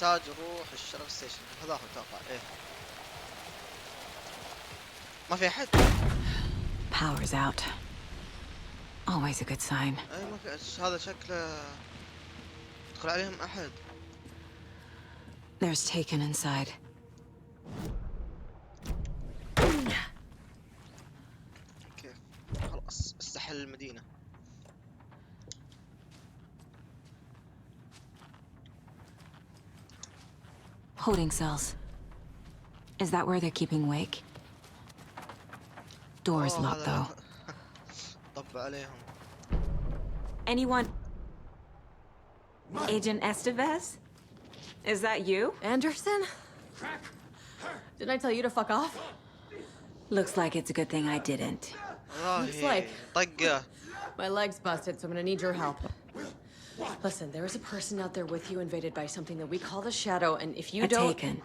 احتاج اروح الشرف ستيشن، هذا هو اتوقع. ايه ما في احد. Power's out. Always a good sign. اي ما في هذا شكله يدخل عليهم احد. There's Taken inside. كيف خلاص استحل المدينة. Holding cells. Is that where they're keeping Wake? Door's locked though. طب عليهم. Anyone? Agent Estevez? Is that you? Anderson? Didn't I tell you to fuck off? Looks like it's a good thing I didn't. Looks like طقة. my leg's busted, so I'm gonna need your help. Listen, there is a person out there with you invaded by something that we call the Shadow, and if you don't... Taken.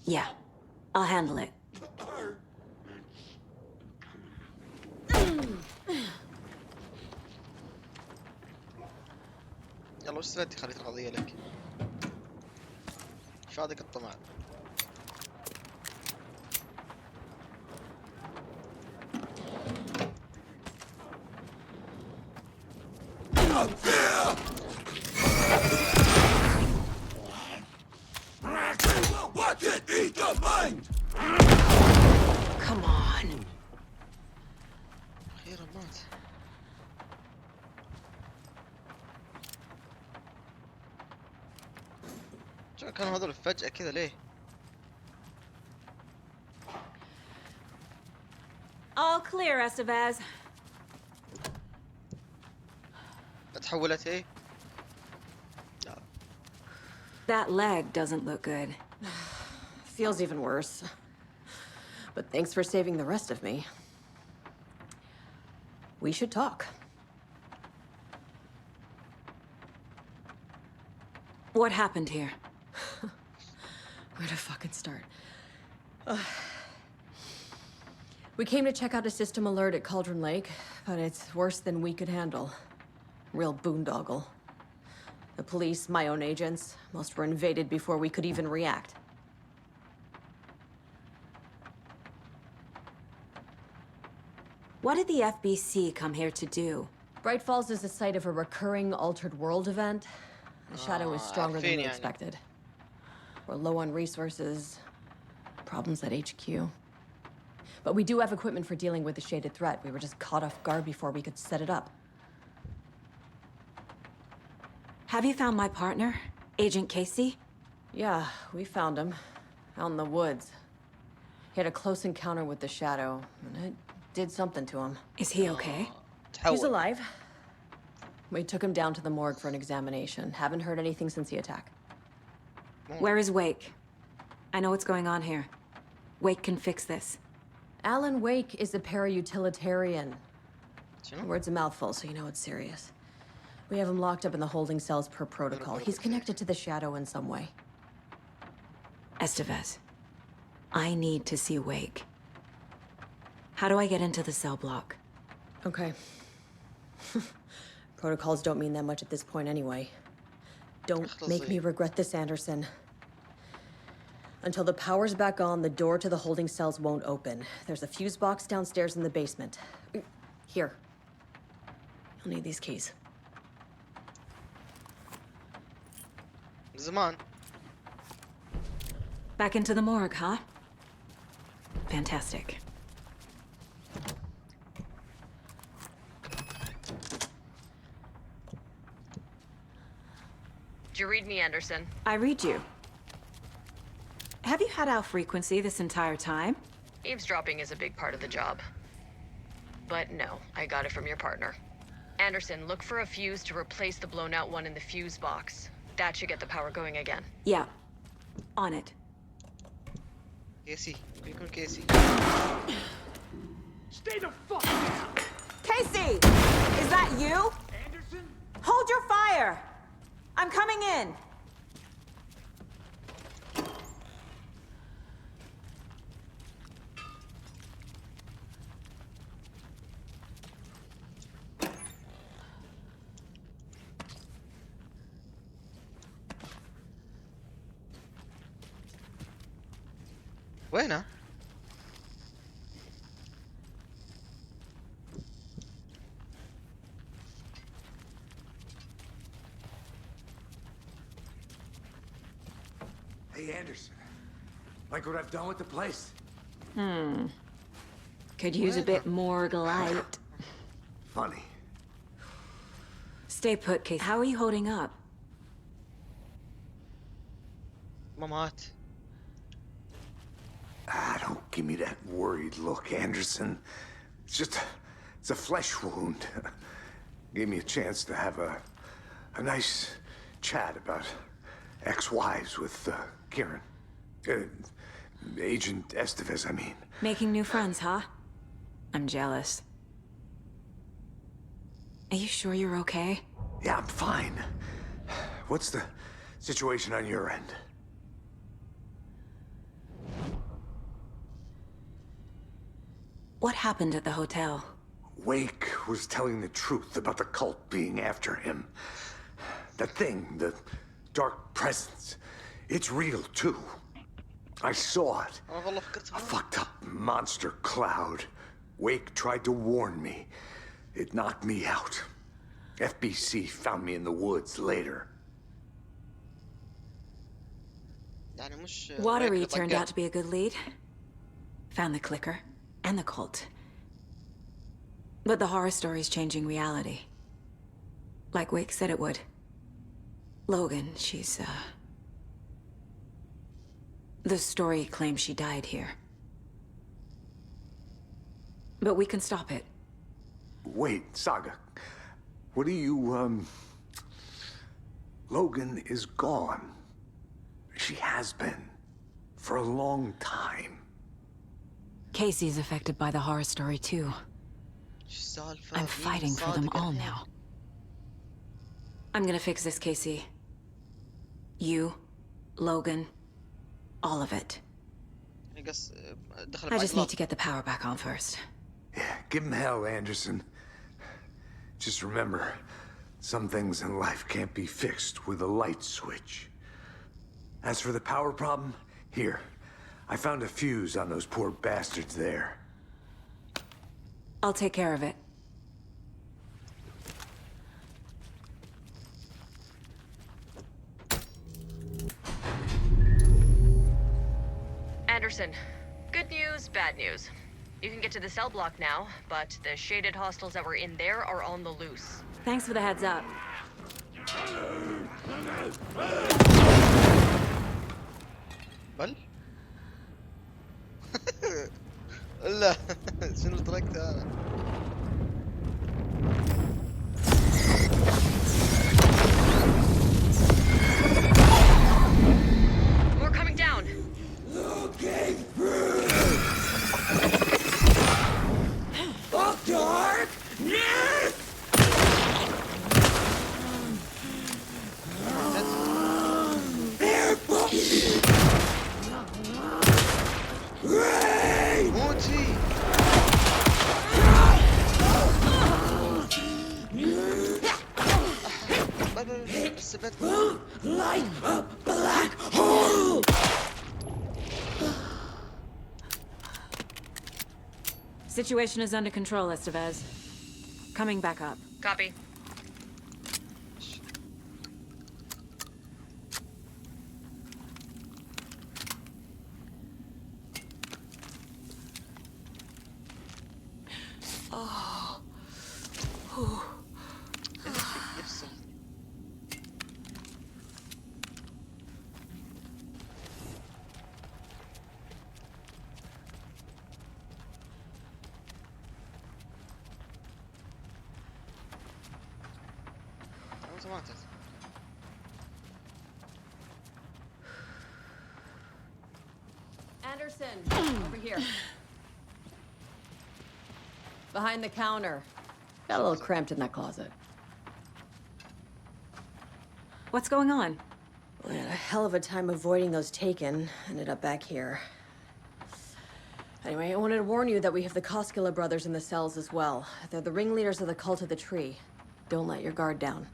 Yeah, I'll handle it. يلا وش سلتي خليت القضية لك. شو هذاك الطمع. Come on. أخيرا مات. شو كانوا هذول فجأة كذا ليه؟ All clear, Estevez. تحولت ايه؟ لا. That leg doesn't look good. Feels even worse. But thanks for saving the rest of me. We should talk. What happened here? Where to fucking start? We came to check out a system alert at Cauldron Lake, but it's worse than we could handle. Real boondoggle. The police, my own agents, most were invaded before we could even react. What did the FBC come here to do? Bright Falls is the site of a recurring Altered World event. The Shadow is stronger than we عارفين يعني. expected. We're low on resources, problems at HQ. But we do have equipment for dealing with the shaded threat. We were just caught off guard before we could set it up. Have you found my partner, Agent Casey? Yeah, we found him. Out in the woods. He had a close encounter with the Shadow, and it did something to him. Is he okay? He's alive. We took him down to the morgue for an examination. Haven't heard anything since the attack. Where is Wake? I know what's going on here. Wake can fix this. Alan Wake is a para-utilitarian. شنو؟ Word's a mouthful, so you know it's serious. We have him locked up in the holding cells per protocol. He's connected to the Shadow in some way. Estevez, I need to see Wake. How do I get into the cell block? Okay. Protocols don't mean that much at this point anyway. Don't make me regret this, Anderson. Until the power's back on, the door to the holding cells won't open. There's a fuse box downstairs in the basement. Here. You'll need these keys. زمان. Back into the morgue, huh? Fantastic. Did you read me, Anderson? I read you. Have you had our frequency this entire time? Eavesdropping is a big part of the job. But no, I got it from your partner. Anderson, look for a fuse to replace the blown out one in the fuse box. That should get the power going again. Yeah. On it. كيسي بيكون كيسي. Stay the fuck down! Casey! Is that you? Anderson? Hold your fire! I'm coming in! وينه؟ Hey, Anderson. Like what I've done with the place? Could use a bit more light. Funny. Stay put, Casey. How are you holding up? ما مات. Don't give me that worried look, Anderson. It's a flesh wound. Gave me a chance to have a nice chat about ex-wives with Kieran. Agent Estevez, I mean. Making new friends, huh? I'm jealous. Are you sure you're okay? Yeah, I'm fine. What's the situation on your end? What happened at the hotel? Wake was telling the truth about the cult being after him. That thing, the dark presence, it's real too. I saw it. أنا والله فكرت A fucked up monster cloud. Wake tried to warn me. It knocked me out. FBC found me in the woods later. يعني مش Watery هيك turned طقت. out to be a good lead. Found the clicker and the cult. But the horror story's changing reality. Like Wake said it would. Logan, she's, the story claims she died here. But we can stop it. Wait, Saga. What do you, Logan is gone. She has been. For a long time. Casey's affected by the horror story too. شو السالفة؟ I'm مين fighting for them صادق all الحين؟ now. I'm gonna fix this, Casey. You, Logan, all of it. يعني قص دخل I just need بعقلات. to get the power back on first. Yeah, give him hell, Anderson. Just remember, some things in life can't be fixed with a light switch. As for the power problem, here. I found a fuse on those poor bastards there. I'll take care of it. Anderson, good news, bad news. You can get to the cell block now, but the shaded hostiles that were in there are on the loose. Thanks for the heads up. بل لا شنو تركت انا؟ More coming down. موتي. بس Situation is under control, Estevez. Coming back up. Copy. يفصل. ماتت. Anderson, over here. Behind the counter. Got a little cramped in that closet. What's going on? We had a hell of a time avoiding those taken. Ended up back here. Anyway, I wanted to warn you that we have the Koskela brothers in the cells as well. They're the ringleaders of the Cult of the Tree. Don't let your guard down.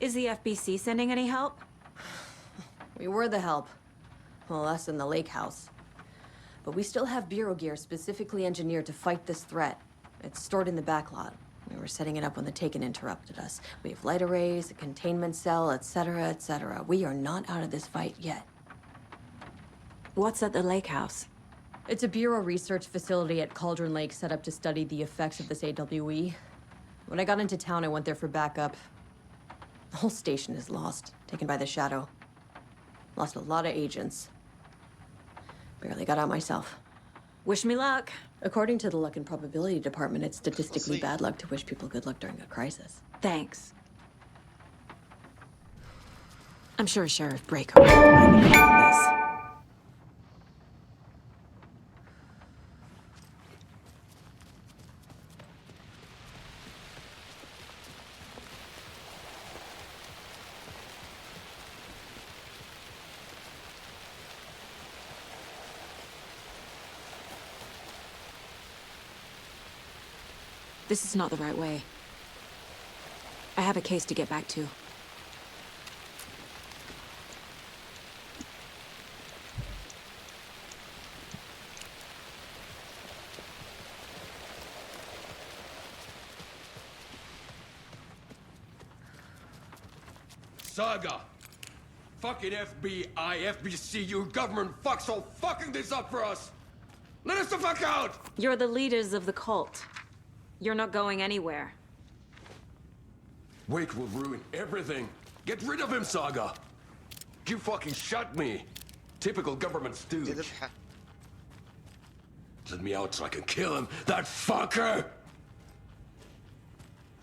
Is the FBC sending any help? We were the help. Well, us in the lake house. But we still have Bureau gear specifically engineered to fight this threat. It's stored in the backlot. We were setting it up when the Taken interrupted us. We have light arrays, a containment cell, etc., etc. We are not out of this fight yet. What's at the lake house? It's a Bureau research facility at Cauldron Lake set up to study the effects of this AWE. When I got into town, I went there for backup. The whole station is lost, taken by the Shadow. Lost a lot of agents. Barely got out myself. Wish me luck. According to the Luck and Probability Department, it's statistically see. bad luck to wish people good luck during a crisis. Thanks. I'm sure Sheriff Braco will remind me about this. This is not the right way. I have a case to get back to. Saga! Fucking FBI, FBC, you government fucks all fucking this up for us! Let us the fuck out! You're the leaders of the cult. You're not going anywhere. Wake will ruin everything. Get rid of him, Saga! You fucking shot me! Typical government stooge. ذبحه. Let me out so I can kill him, that fucker!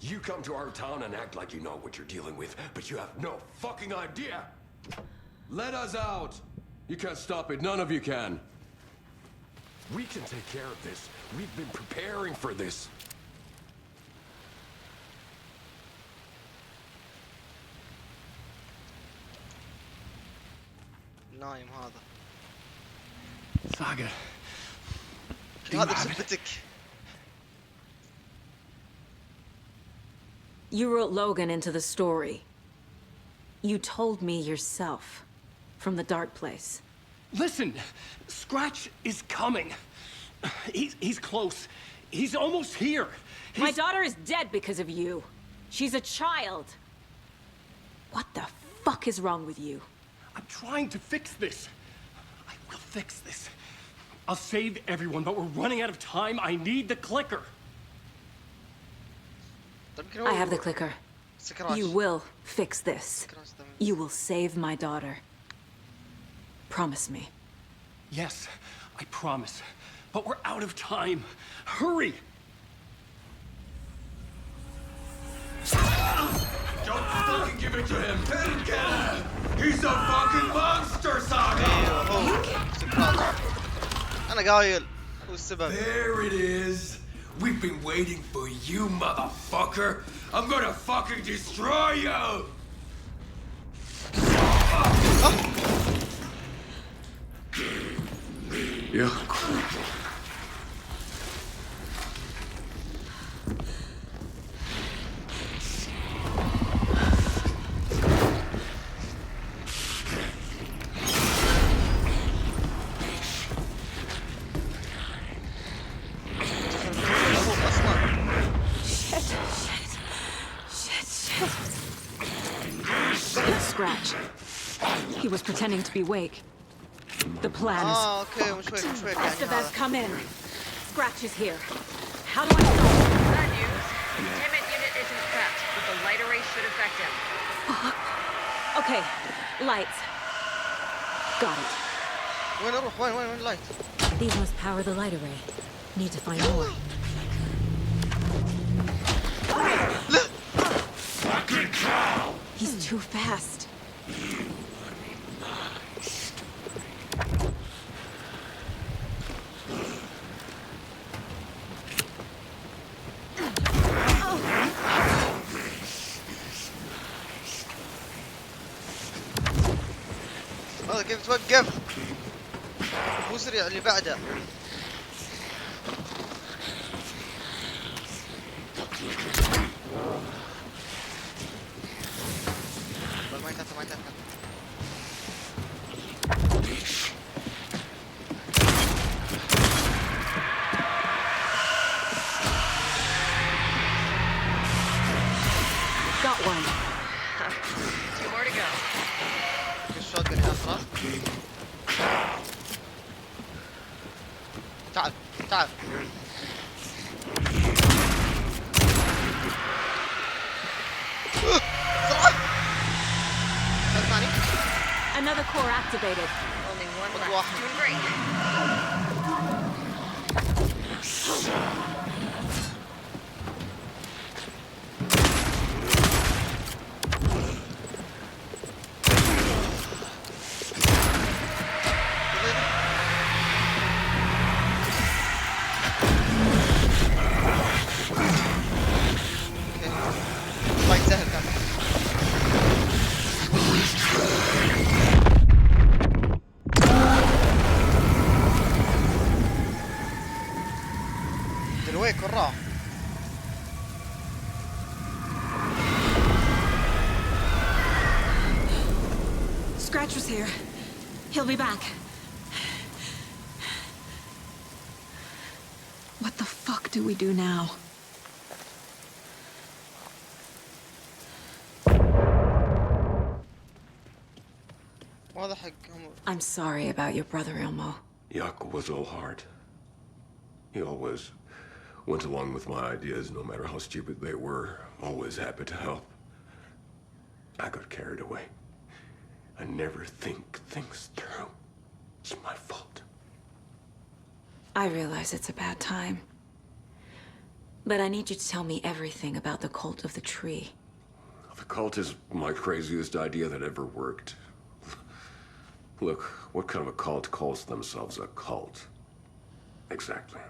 You come to our town and act like you know what you're dealing with, but you have no fucking idea! Let us out! You can't stop it, none of you can. We can take care of this. We've been preparing for this. نايم هذا. Saga. هذا بسبتك. You wrote Logan into the story. You told me yourself. From the dark place. Listen, Scratch is coming. He's close. He's almost here. My daughter is dead because of you. She's a child. What the fuck is wrong with you? I'm trying to fix this. I will fix this. I'll save everyone, but we're running out of time. I need the clicker. I have the clicker. سكراش. You will fix this. سكراش ده. You will save my daughter. Promise me. Yes, I promise. But we're out of time. Hurry! Don't fucking give it to him! He's a fucking monster, Saga! ايوه هو سكراش. انا قايل هو السبب. There it is! We've been waiting for you, motherfucker! I'm gonna fucking destroy you! Yeah. Scratch. He was pretending to be Wake. The plan is... اوكي مش ويك مش ويك يعني Rest of us هذا. come in. Scratch is here. How do I stop? Bad news. Containment unit isn't prepped, but the light array should affect him. Okay, lights. Got it. وين اروح وين اللايت؟ These must power the light array. Need to find more. Fucking cow! He's too fast. هذا كيف توقف؟ مو سريع اللي بعده. ما يتأثر. خلاص. تعال تعال. بسرعة. ثاني. Another core activated. Only one Look, left. واحد. Doing great. فايت سهل كان. دلويك وراه. Scratch was here. He'll be back. What the fuck do we do now? واضح حقهم. I'm sorry about your brother, Ilmo. Yaakov was all heart. He always went along with my ideas, no matter how stupid they were. Always happy to help. I got carried away. I never think things through. It's my fault. I realize it's a bad time. But I need you to tell me everything about the cult of the tree. The cult is my craziest idea that ever worked. Look, what kind of a cult calls themselves a cult? Exactly.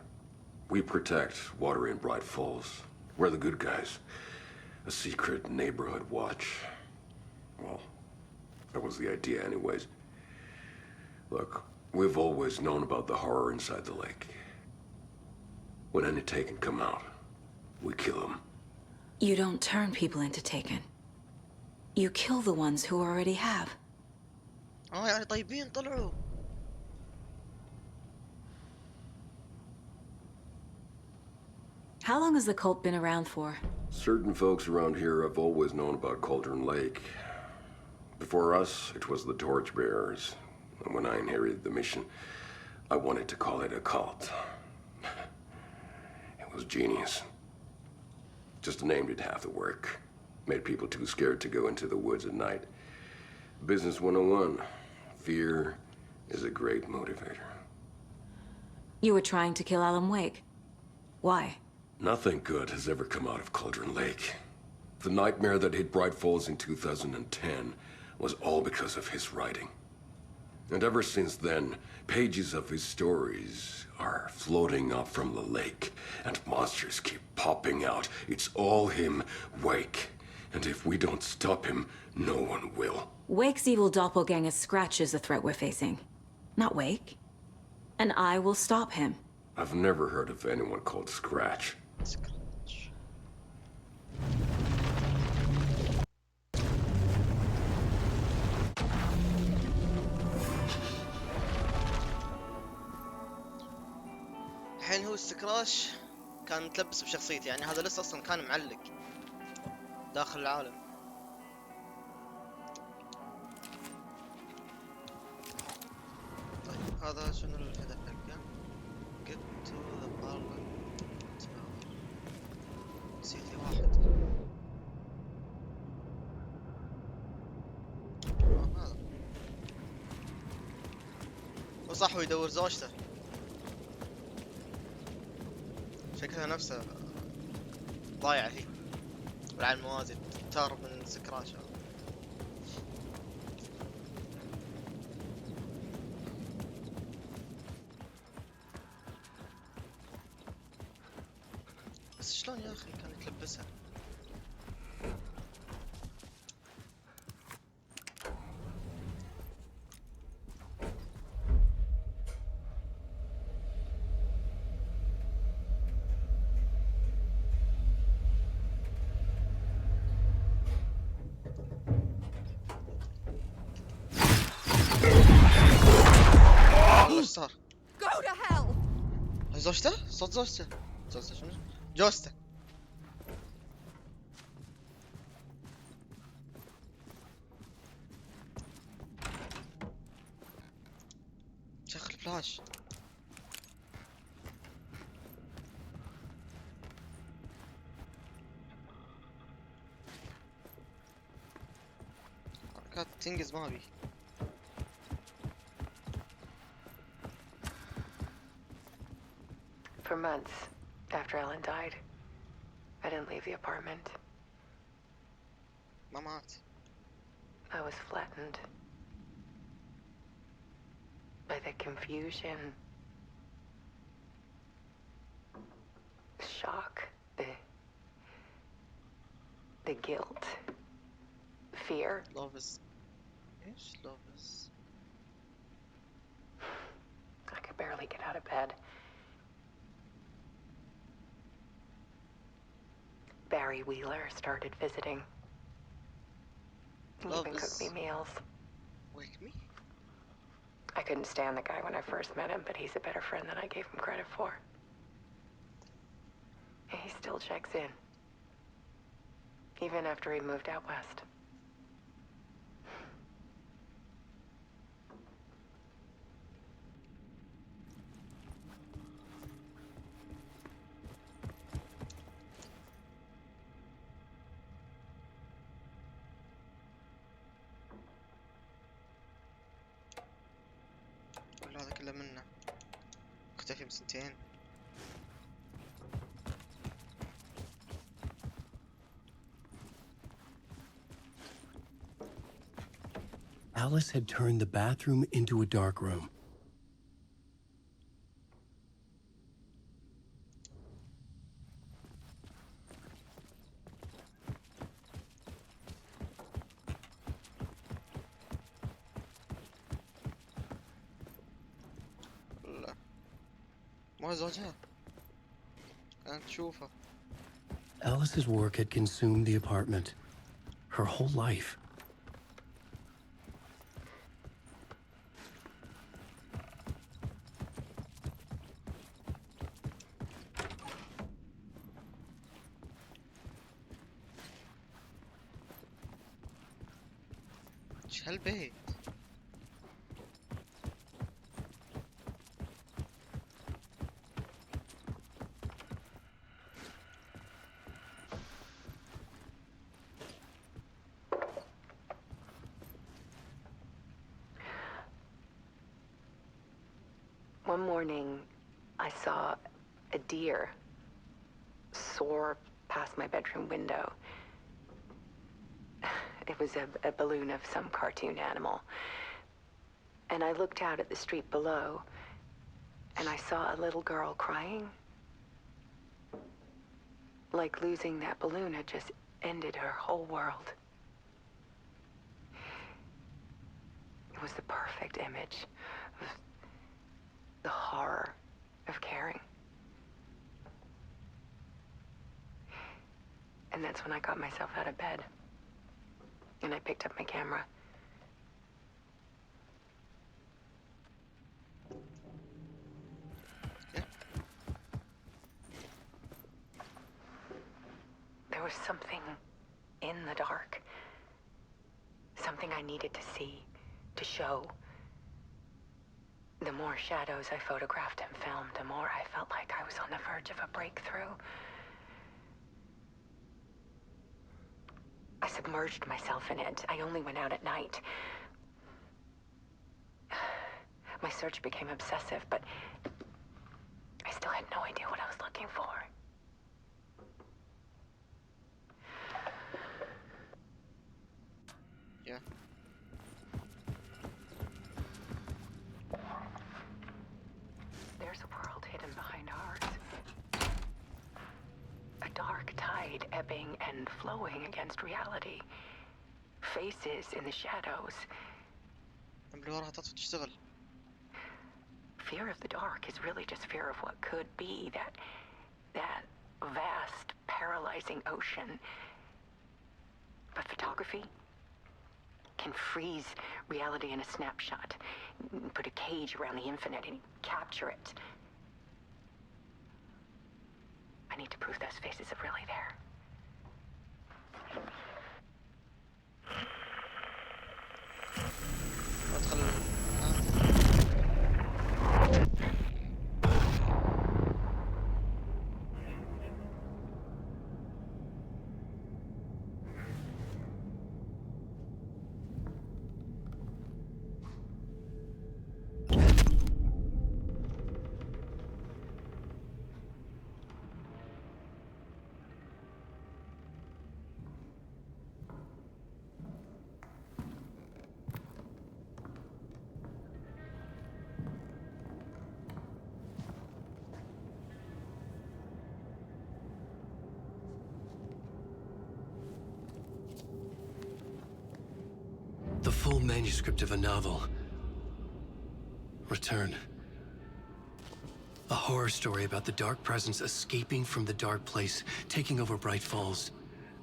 We protect water in Bright Falls. We're the good guys. A secret neighborhood watch. Well, that was the idea anyways. Look, we've always known about the horror inside the lake. When any Taken come out, we kill them. You don't turn people into Taken. You kill the ones who already have. يعني طيبين طلعوا. How long has the cult been around for? Certain folks around here have always known about Cauldron Lake. Before us, it was the Torchbearers. And when I inherited the mission, I wanted to call it a cult. It was genius. Just named it half the work. Made people too scared to go into the woods at night. Business 101. Fear is a great motivator. You were trying to kill Alan Wake. Why? Nothing good has ever come out of Cauldron Lake. The nightmare that hit Bright Falls in 2010 was all because of his writing. And ever since then, pages of his stories are floating up from the lake, and monsters keep popping out. It's all him, Wake. And if we don't stop him, no one will. Wake's evil doppelganger Scratch is the threat we're facing. Not Wake. And I will stop him. I've never heard of anyone called Scratch. الحين هو السكراش كان متلبس بشخصيتي، يعني هذا لسه اصلا كان معلق داخل العالم. طيب هذا شنو الهدف حقه؟ get to the parliament tower. نسيت واحد. هذا وصح هو يدور زوجته. شكلها نفسها ضايعة هي على الموازي، تهرب من سكراش. بس شلون يا اخي كانت تلبسها؟ ايش صار؟ Go to hell! زوجته؟ صوت زوجته. زوجته شنو؟ جوزته. فلاش. حركات تنقز ما بي. For months after Ellen died, I didn't leave the apartment. ما مات. I was flattened by the confusion, the shock, the guilt, fear. لوفز. ايش لوفز؟ I could barely get out of bed. Barry Wheeler started visiting. He even cooked me meals. Wake me? I couldn't stand the guy when I first met him, but he's a better friend than I gave him credit for. He still checks in, even after he moved out west. ولا هذا كله منه اختفي بسنتين. Alice had turned the bathroom into a dark room. لا ما زوجها كانت تشوفه. Alice's work had consumed the apartment. Her whole life. ايش هالبيت؟ One morning, I saw a deer soar past my bedroom window. It was a balloon of some cartoon animal. And I looked out at the street below, and I saw a little girl crying. Like losing that balloon had just ended her whole world. It was the perfect image of the horror of caring. And that's when I got myself out of bed. And I picked up my camera. Yeah. There was something in the dark. Something I needed to see, to show. The more shadows I photographed and filmed, the more I felt like I was on the verge of a breakthrough. I submerged myself in it. I only went out at night. My search became obsessive, but I still had no idea what I was looking for. Yeah. There's a world hidden behind ours. A dark tide ebbing and flowing against reality. Faces in the shadows. اللي وراها تطفي تشتغل. Fear of the dark is really just fear of what could be, that vast, paralyzing ocean. But photography can freeze reality in a snapshot, put a cage around the infinite and capture it. I need to prove those faces are really there. ادخل The full manuscript of a novel. Return. A horror story about the dark presence escaping from the dark place, taking over Bright Falls.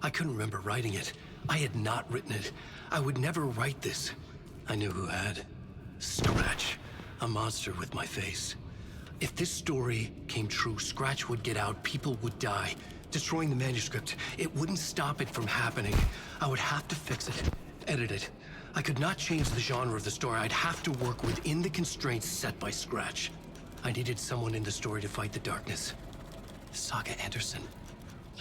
I couldn't remember writing it. I had not written it. I would never write this. I knew who had. Scratch. A monster with my face. If this story came true, Scratch would get out, people would die. Destroying the manuscript, it wouldn't stop it from happening. I would have to fix it, edit it. I could not change the genre of the story. I'd have to work within the constraints set by Scratch. I needed someone in the story to fight the darkness. Saga Anderson.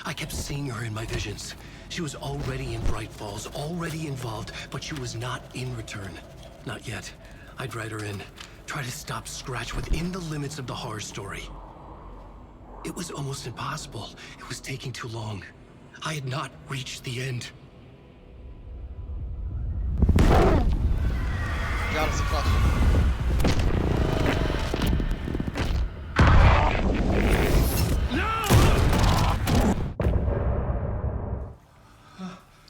I kept seeing her in my visions. She was already in Bright Falls, already involved, but she was not in Return. Not yet. I'd write her in. Try to stop Scratch within the limits of the horror story. It was almost impossible. It was taking too long. I had not reached the end. جالس يخاف.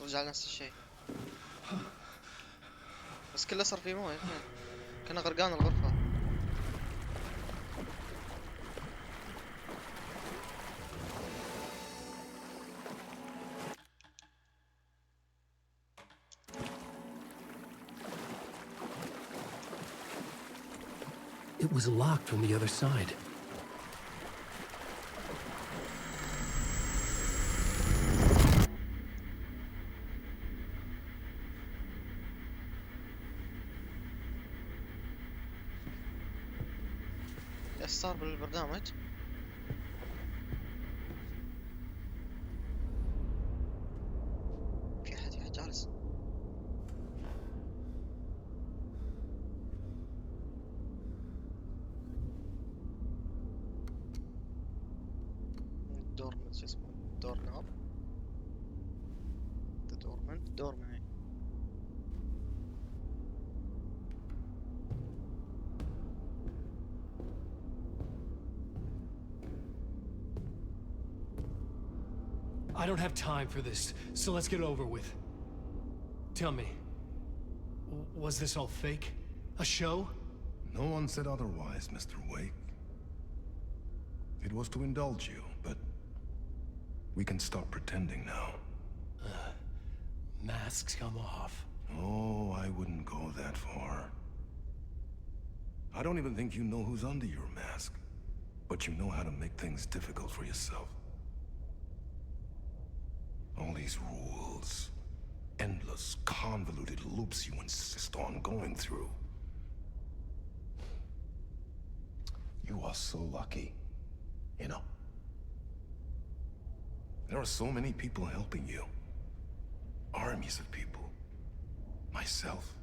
رجع نفس الشيء. بس كله صار فيه مويه. كنا غرقان الغرفة. It was locked from the other side. ايش صار بالبرنامج؟ في أحد جالس. دورمنت شو اسمه؟ دور ناب. دورمنت. I don't have time for this, so let's get it over with. Tell me, was this all fake? A show? No one said otherwise, Mr. Wake. It was to indulge you, but we can stop pretending now. Masks come off. Oh, I wouldn't go that far. I don't even think you know who's under your mask, but you know how to make things difficult for yourself. All these rules, endless, convoluted loops you insist on going through. You are so lucky, you know. There are so many people helping you. Armies of people. Myself.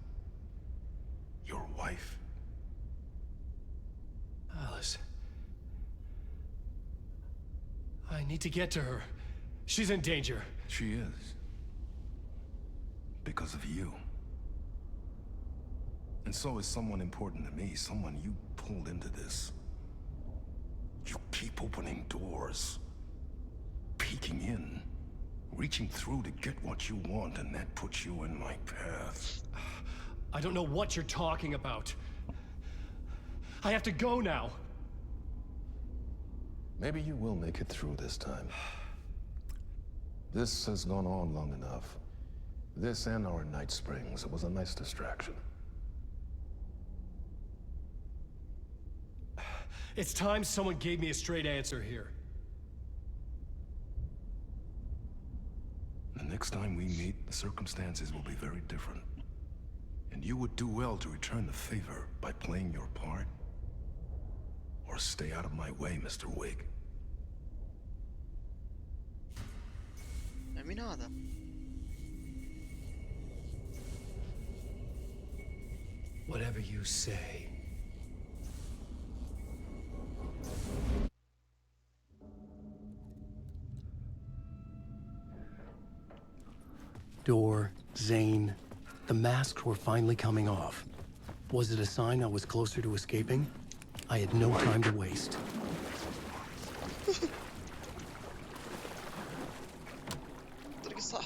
Your wife. Alice. I need to get to her. She's in danger. She is. Because of you. And so is someone important to me, someone you pulled into this. You keep opening doors. Peeking in. Reaching through to get what you want, and that puts you in my path. I don't know what you're talking about. I have to go now. Maybe you will make it through this time. This has gone on long enough. This and our night springs. It was a nice distraction. It's time someone gave me a straight answer here. The next time we meet, the circumstances will be very different. And you would do well to return the favor by playing your part. Or stay out of my way, Mr. Wake. مين هذا؟ Whatever you say. Door, Zane. The masks were finally coming off. Was it a sign I was closer to escaping? I had no time to waste. الطريق الصح.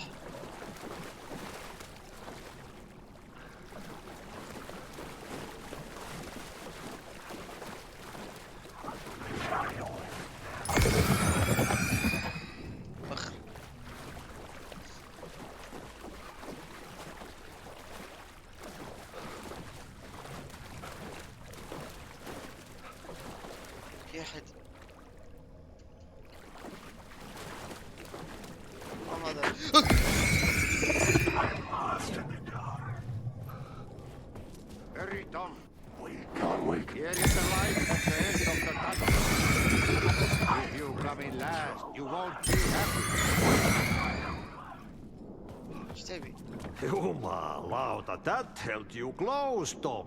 في احد. هذا Hurry, Tom. We can't wait. Here is the light at the end of the tunnel. If you come in last, you won't be happy. ايش تبي؟ Jumalauta, that held you close, Tom.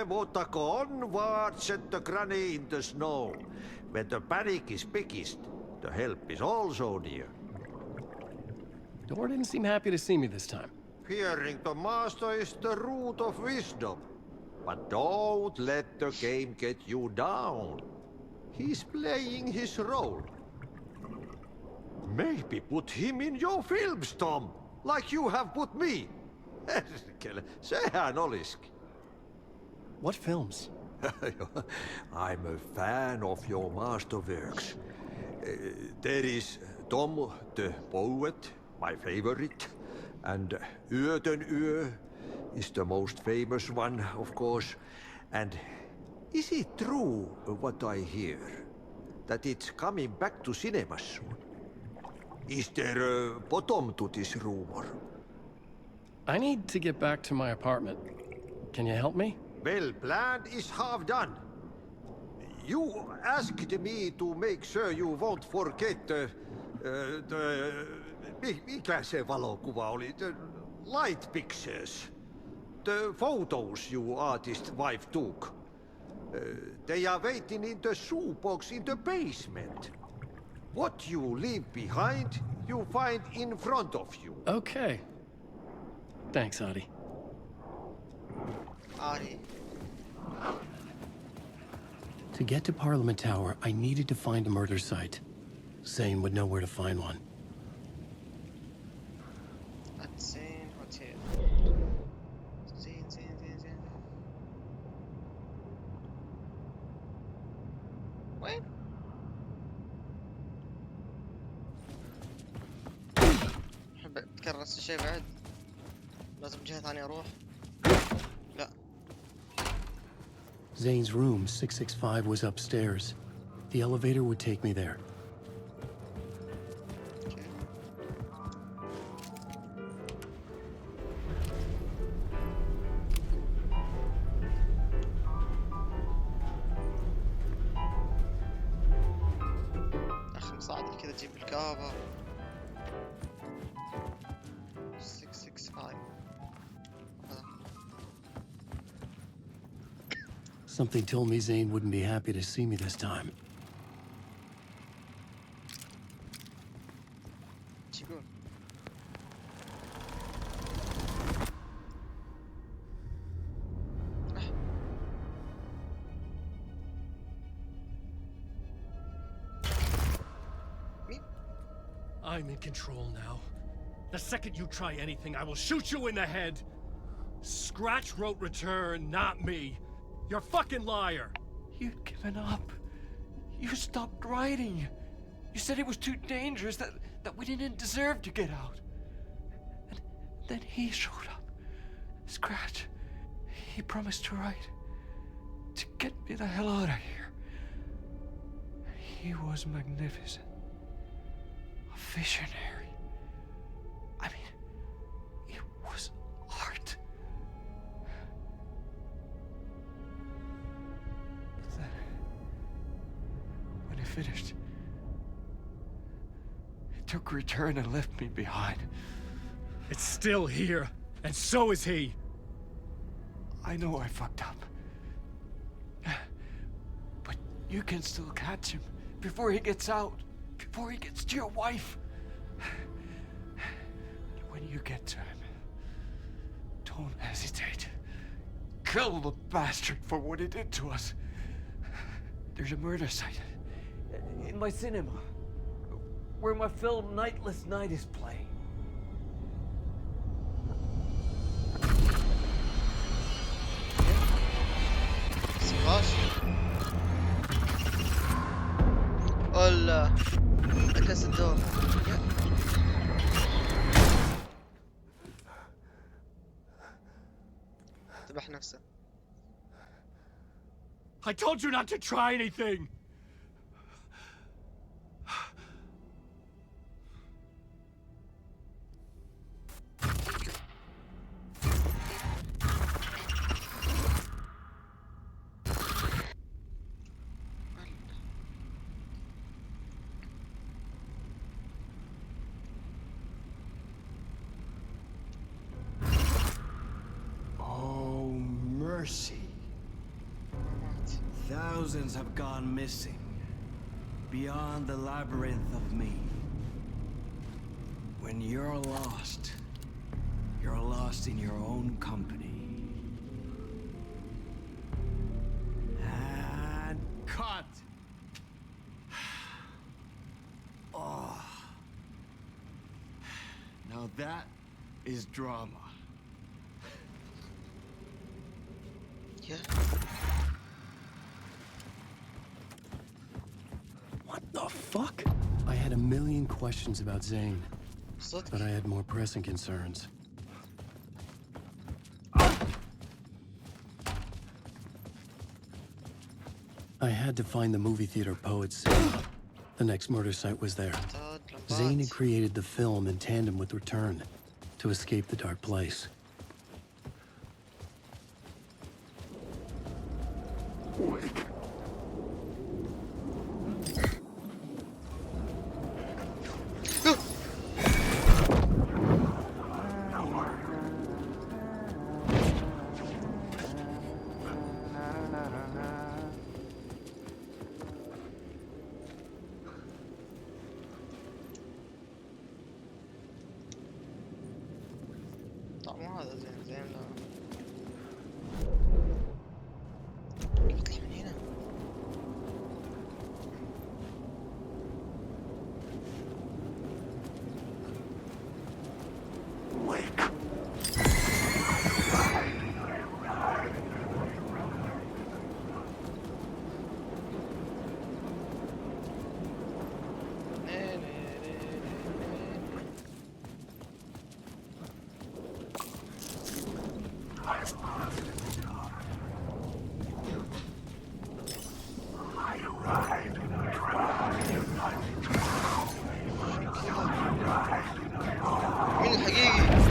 Mutta on what set the granny in the snow. When the panic is biggest, the help is also near. Door didn't seem happy to see me this time. Fearing the master is the root of wisdom. But don't let the game get you down. He's playing his role. Maybe put him in your films, Tom, like you have put me. Sehän olisikin. What films? I'm a fan of your masterworks. There is Tom the Poet, my favorite, and Yöten Yö is the most famous one, of course. And is it true what I hear, that it's coming back to cinemas soon? Is there a bottom to this rumor? I need to get back to my apartment. Can you help me? Well, plan is half done. You asked me to make sure you won't forget mikä se valokuva oli? The light pictures. The photos your artist wife took. They are waiting in the shoebox in the basement. What you leave behind, you find in front of you. Okay. Thanks, Adi. عادي. To get to Parliament Tower, I needed to find a murder site. Zane would know where to find one. زين هوتيل. زين زين زين زين. وين؟ أحب أتكرر نفس الشيء بعد. لازم جهة ثانية أروح. لا. Zane's room, 665, was upstairs. The elevator would take me there. Okay. أخي مصعد كذا تجيب الكهرباء. 665. Something told me Zane wouldn't be happy to see me this time. ايش يقول؟ مين؟ I'm in control now. The second you try anything, I will shoot you in the head. Scratch wrote return, not me. You're a fucking liar. You'd given up. You stopped writing. You said it was too dangerous, that we didn't deserve to get out. And then he showed up. Scratch. He promised to write. To get me the hell out of here. He was magnificent. A visionary. I mean, it was art. But then, when he finished, he took a return and left me behind. It's still here, and so is he. I know I fucked up. But you can still catch him before he gets out, before he gets to your wife. When you get to him, don't hesitate. Kill the bastard for what he did to us. There's a murder site in my cinema where my film Nightless Night is playing. سكراش. ولا عكس الدور. ذبح نفسه. I told you not to try anything! Oh, mercy. Thousands have gone missing, beyond the labyrinth of me. When you're lost in your own company. And cut! Oh. Now that is drama. Yeah. What the fuck? I had a million questions about Zane, صدق. but I had more pressing concerns. I had to find the movie theater poets. The next murder site was there. Zane had created the film in tandem with Return to escape the dark place. طعمه هذا زين زين لا يطلع من هنا. مين الحقيقي؟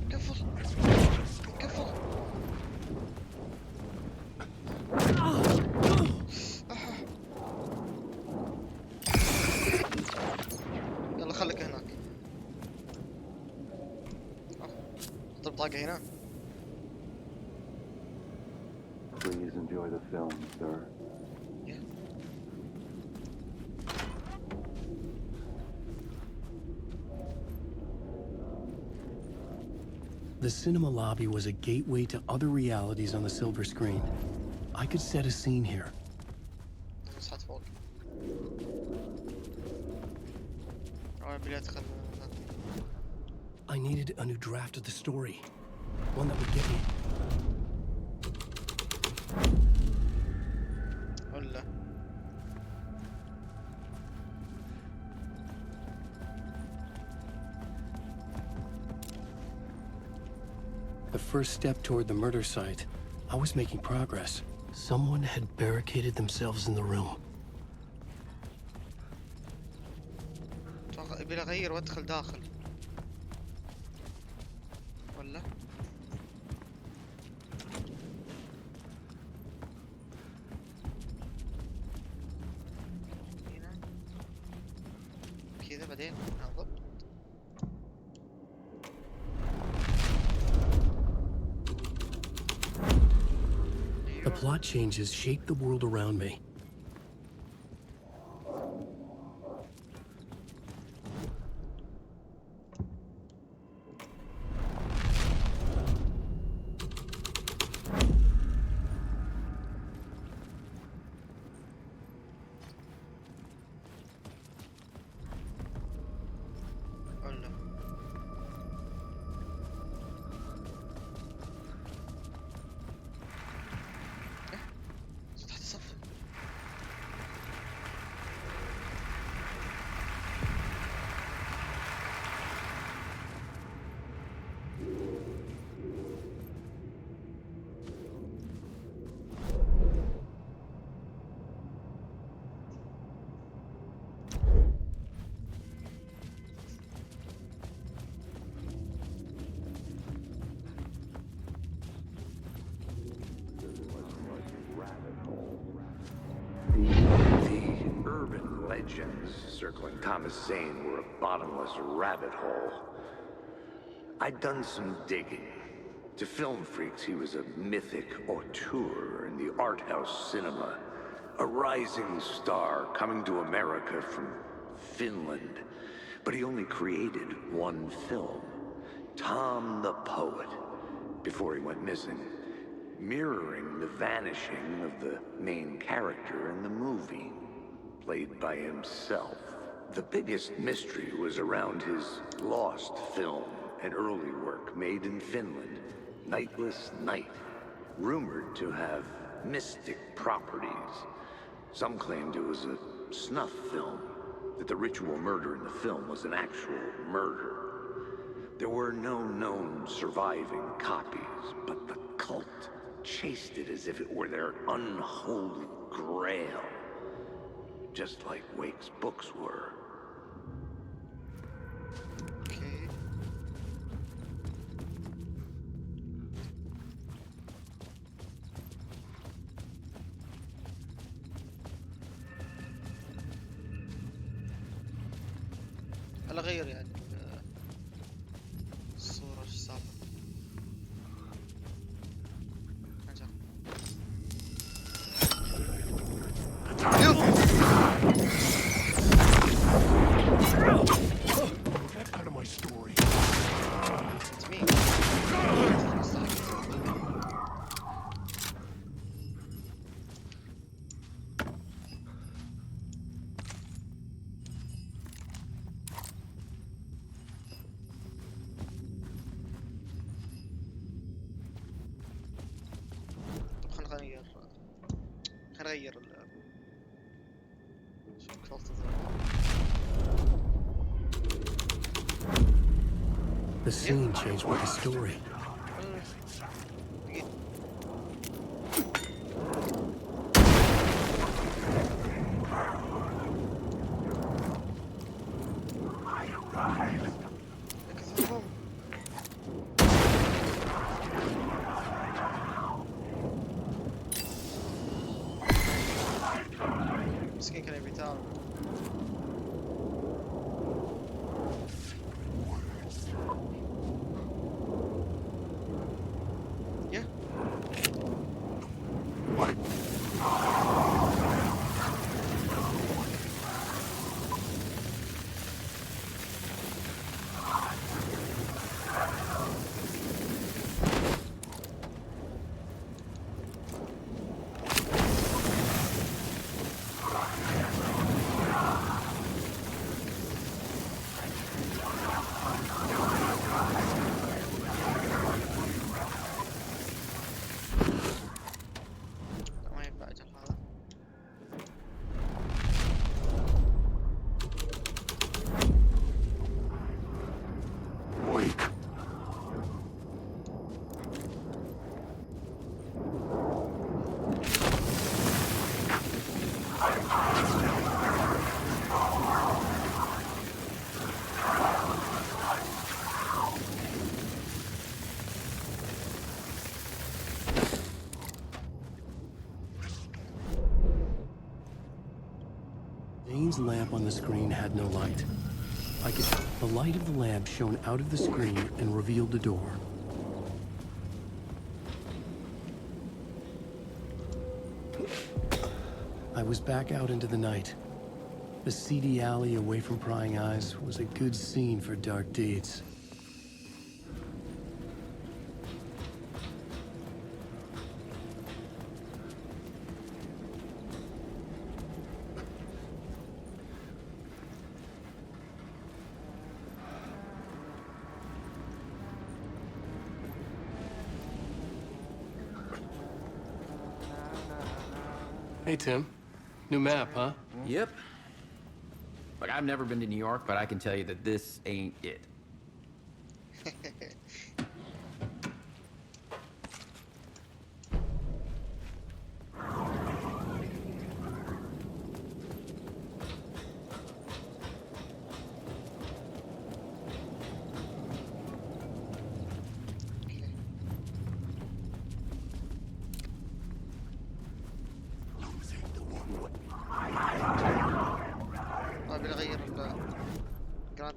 كفر كفر. يلا خليك هناك. حط البطاقة هنا. Please enjoy the film, sir. Yeah. The cinema lobby was a gateway to other realities on the silver screen. I could set a scene here. صحت فوق. بلاد خل. I needed a new draft of the story. One that would get me. ولا. The first step toward the murder site. I was making progress. Someone had barricaded themselves in the room. يبي اغير وادخل داخل. ولا. هنا. كذا بعدين بالضبط. The plot changes shaped the world around me. ولا. تحت الصف. legends circling Thomas Zane were a bottomless rabbit hole. I'd done some digging. To film freaks, he was a mythic auteur in the art house cinema. A rising star coming to America from Finland. But he only created one film, Tom the Poet, before he went missing, mirroring the vanishing of the main character in the movie, played by himself. The biggest mystery was around his lost film, an early work made in Finland, Nightless Night, rumored to have mystic properties. Some claimed it was a snuff film, that the ritual murder in the film was an actual murder. There were no known surviving copies, but the cult chased it as if it were their unholy grail. Just like Wake's books were. اوكي. هلا غير يعني الصورة ايش صار. That's kind of my story. It's me. طب خلينا نغير شو خلصت The scene changed with the story. مسكين كان يبي يتعب. Zane's lamp on the screen had no light. The light of the lamp shone out of the screen and revealed the door. I was back out into the night. The seedy alley away from prying eyes was a good scene for dark deeds. Hey, Tim. New map, huh? Yep. Look, I've never been to New York, but I can tell you that this ain't it.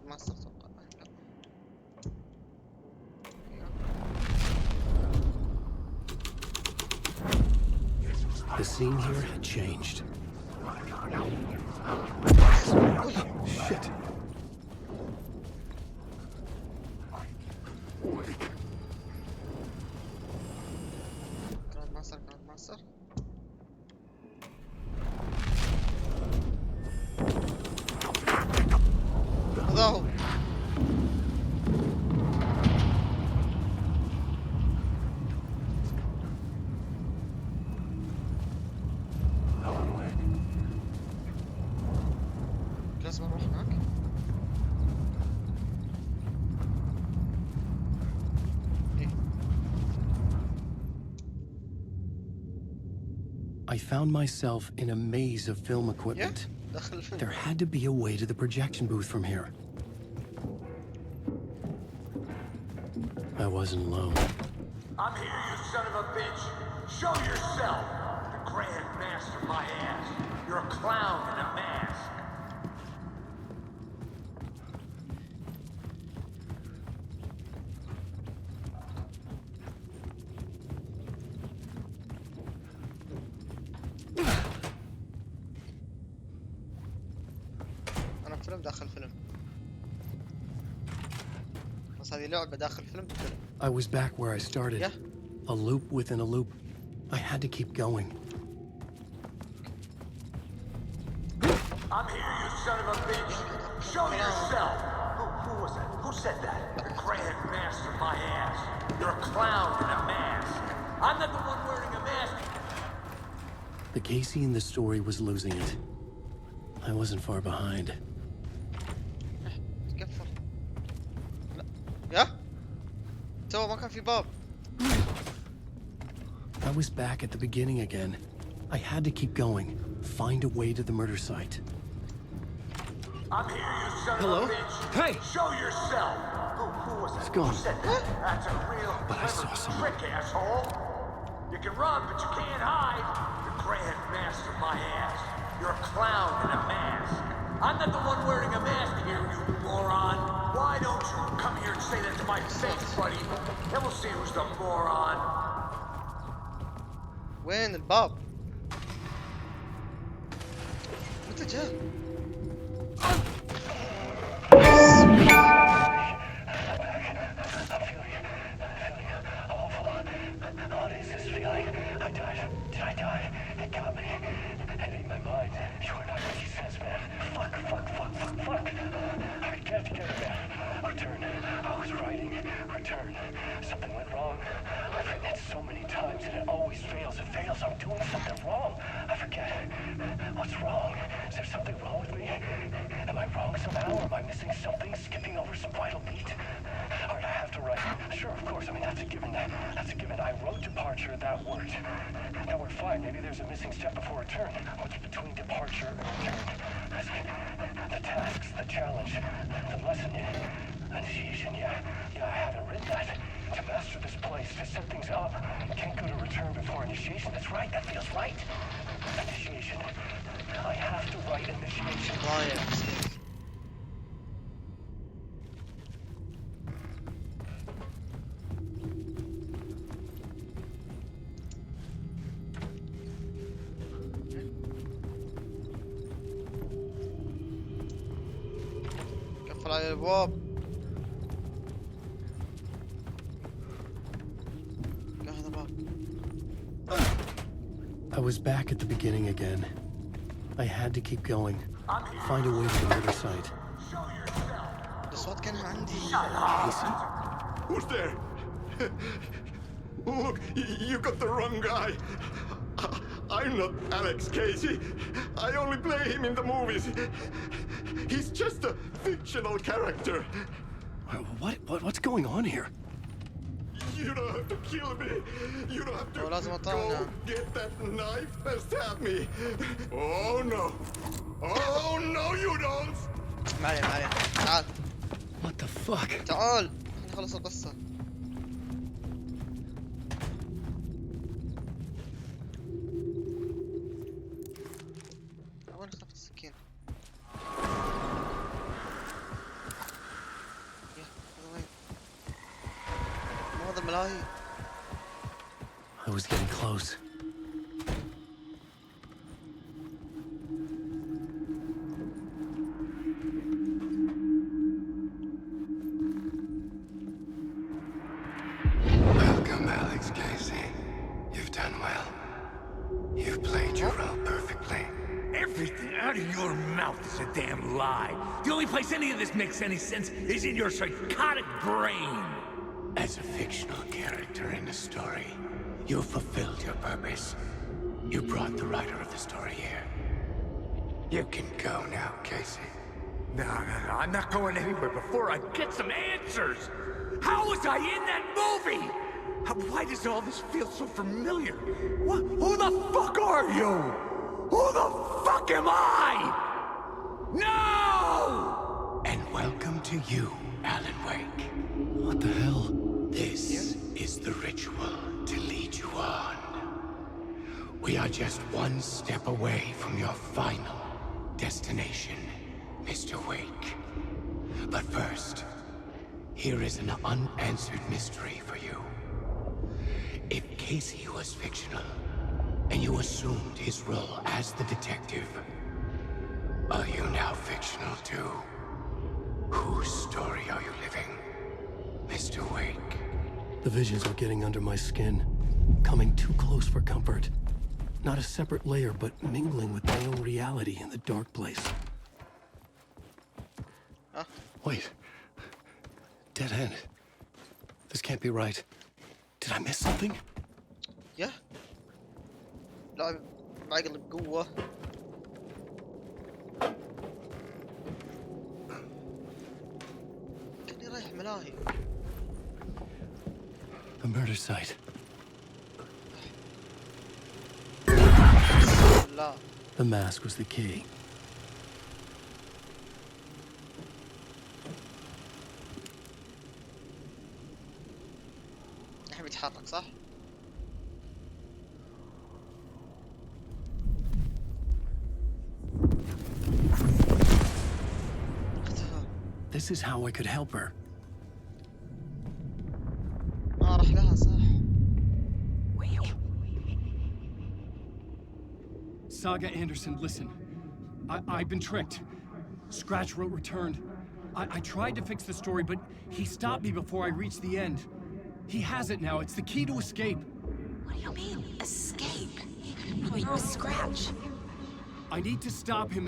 ماستر اتوقع. The scene here had changed. Shit. جراند ماستر جراند ماستر. هذا هو. لازم اروح هناك. I found myself in a maze of film equipment. داخل الفيلم. There had to be a way to the projection booth from here. I wasn't alone. I'm here, you son of a bitch. Show yourself. The Grand Master, my ass. You're a clown in a mask. انا فيلم داخل فيلم. بس هذه لعبة داخل فيلم بفيلم. I was back where I started. Yeah. A loop within a loop. I had to keep going. I'm here, you son of a bitch. Show yourself. Who was that? Who said that? The Grand Master, my ass. You're a clown in a mask. I'm not the one wearing a mask. The Casey in the story was losing it. I wasn't far behind. تقفل. لا. يا. تو ما كان في باب. I was back at the beginning again. I had to keep going. Find a way to the murder site. I'm here, you son Hello? of a bitch. Hey! Show yourself. Who was that? It's gone. Who said that? That's a real But I saw someone. trick, asshole. You can run, but you can't hide. The Grand Master, my ass. You're a clown in a mask. I'm not the one wearing a mask here, you moron. Why don't you come here and say that to my face, buddy? Then we'll see who's the moron. وين الباب؟ متى جاء؟ What is this feeling? I died. Did I die? It got me. It ate my mind. You're not what she says, man. Fuck. I can't get it, man. Return. I was writing. Return. Something went wrong. I've written it so many times and it always fails. It fails. I'm doing something wrong. I forget. What's wrong? Is there something wrong with me? Am I wrong somehow? Or am I missing something? Skipping over some vital beat? Alright, I have to write. Sure, of course. I mean, that's a given. That's a given. I wrote departure, that worked. Now we're fine. Maybe there's a missing step before return. What's between departure and return? The tasks, the challenge, the lesson, initiation. Yeah, I haven't written that. To master this place, to set things up. Can't go to return before initiation. That's right. That feels right. Initiation. I have to write initiation. قفل على الابواب. هذا باب. I was back at the beginning again. I had to keep going. Find a way to the murder site. الأصوات كانها عندي. Who's there? Look, you got the wrong guy. I'm not Alex Casey. I only play him in the movies. He's just a fictional character. What's going on here? You don't have to kill me. You don't have to go get that knife and stab me. Oh no. Oh no, you don't. ما علينا تعال. What the fuck? تعال نخلص القصة. وين اختفت السكين؟ ملاهي. I was getting close. Welcome, Alex Casey. You've done well. You've played your role perfectly. Everything out of your mouth is a damn lie. The only place any of this makes any sense is in your psychotic brain. As a fictional character in a story, you fulfilled your purpose. You brought the writer of the story here. You can go now, Casey. No, I'm not going anywhere before I get some answers. How was I in that movie? Why does all this feel so familiar? Who the fuck are you? Who the fuck am I? No! And welcome to you, Alan Wake. What the hell? This is the ritual to lead you on. We are just one step away from your final destination, Mr. Wake. But first, here is an unanswered mystery for you. If Casey was fictional, and you assumed his role as the detective, are you now fictional too? Whose story are you living, Mr. Wake? The visions were getting under my skin, coming too close for comfort. Not a separate layer, but mingling with my own reality in the dark place. Huh? Wait. Dead end. This can't be right. Did I miss something? Yeah. لا معقل بقوة. كني رايح ملاهي. The murder site. لا. The mask was the key. الحين بيتحرك صح؟ This is how I could help her. راح لها صح. Saga Anderson, listen. I've been tricked. Scratch wrote returned. I tried to fix the story, but he stopped me before I reached the end. He has it now. It's the key to escape. What do you mean, escape? You're a Scratch. I need to stop him.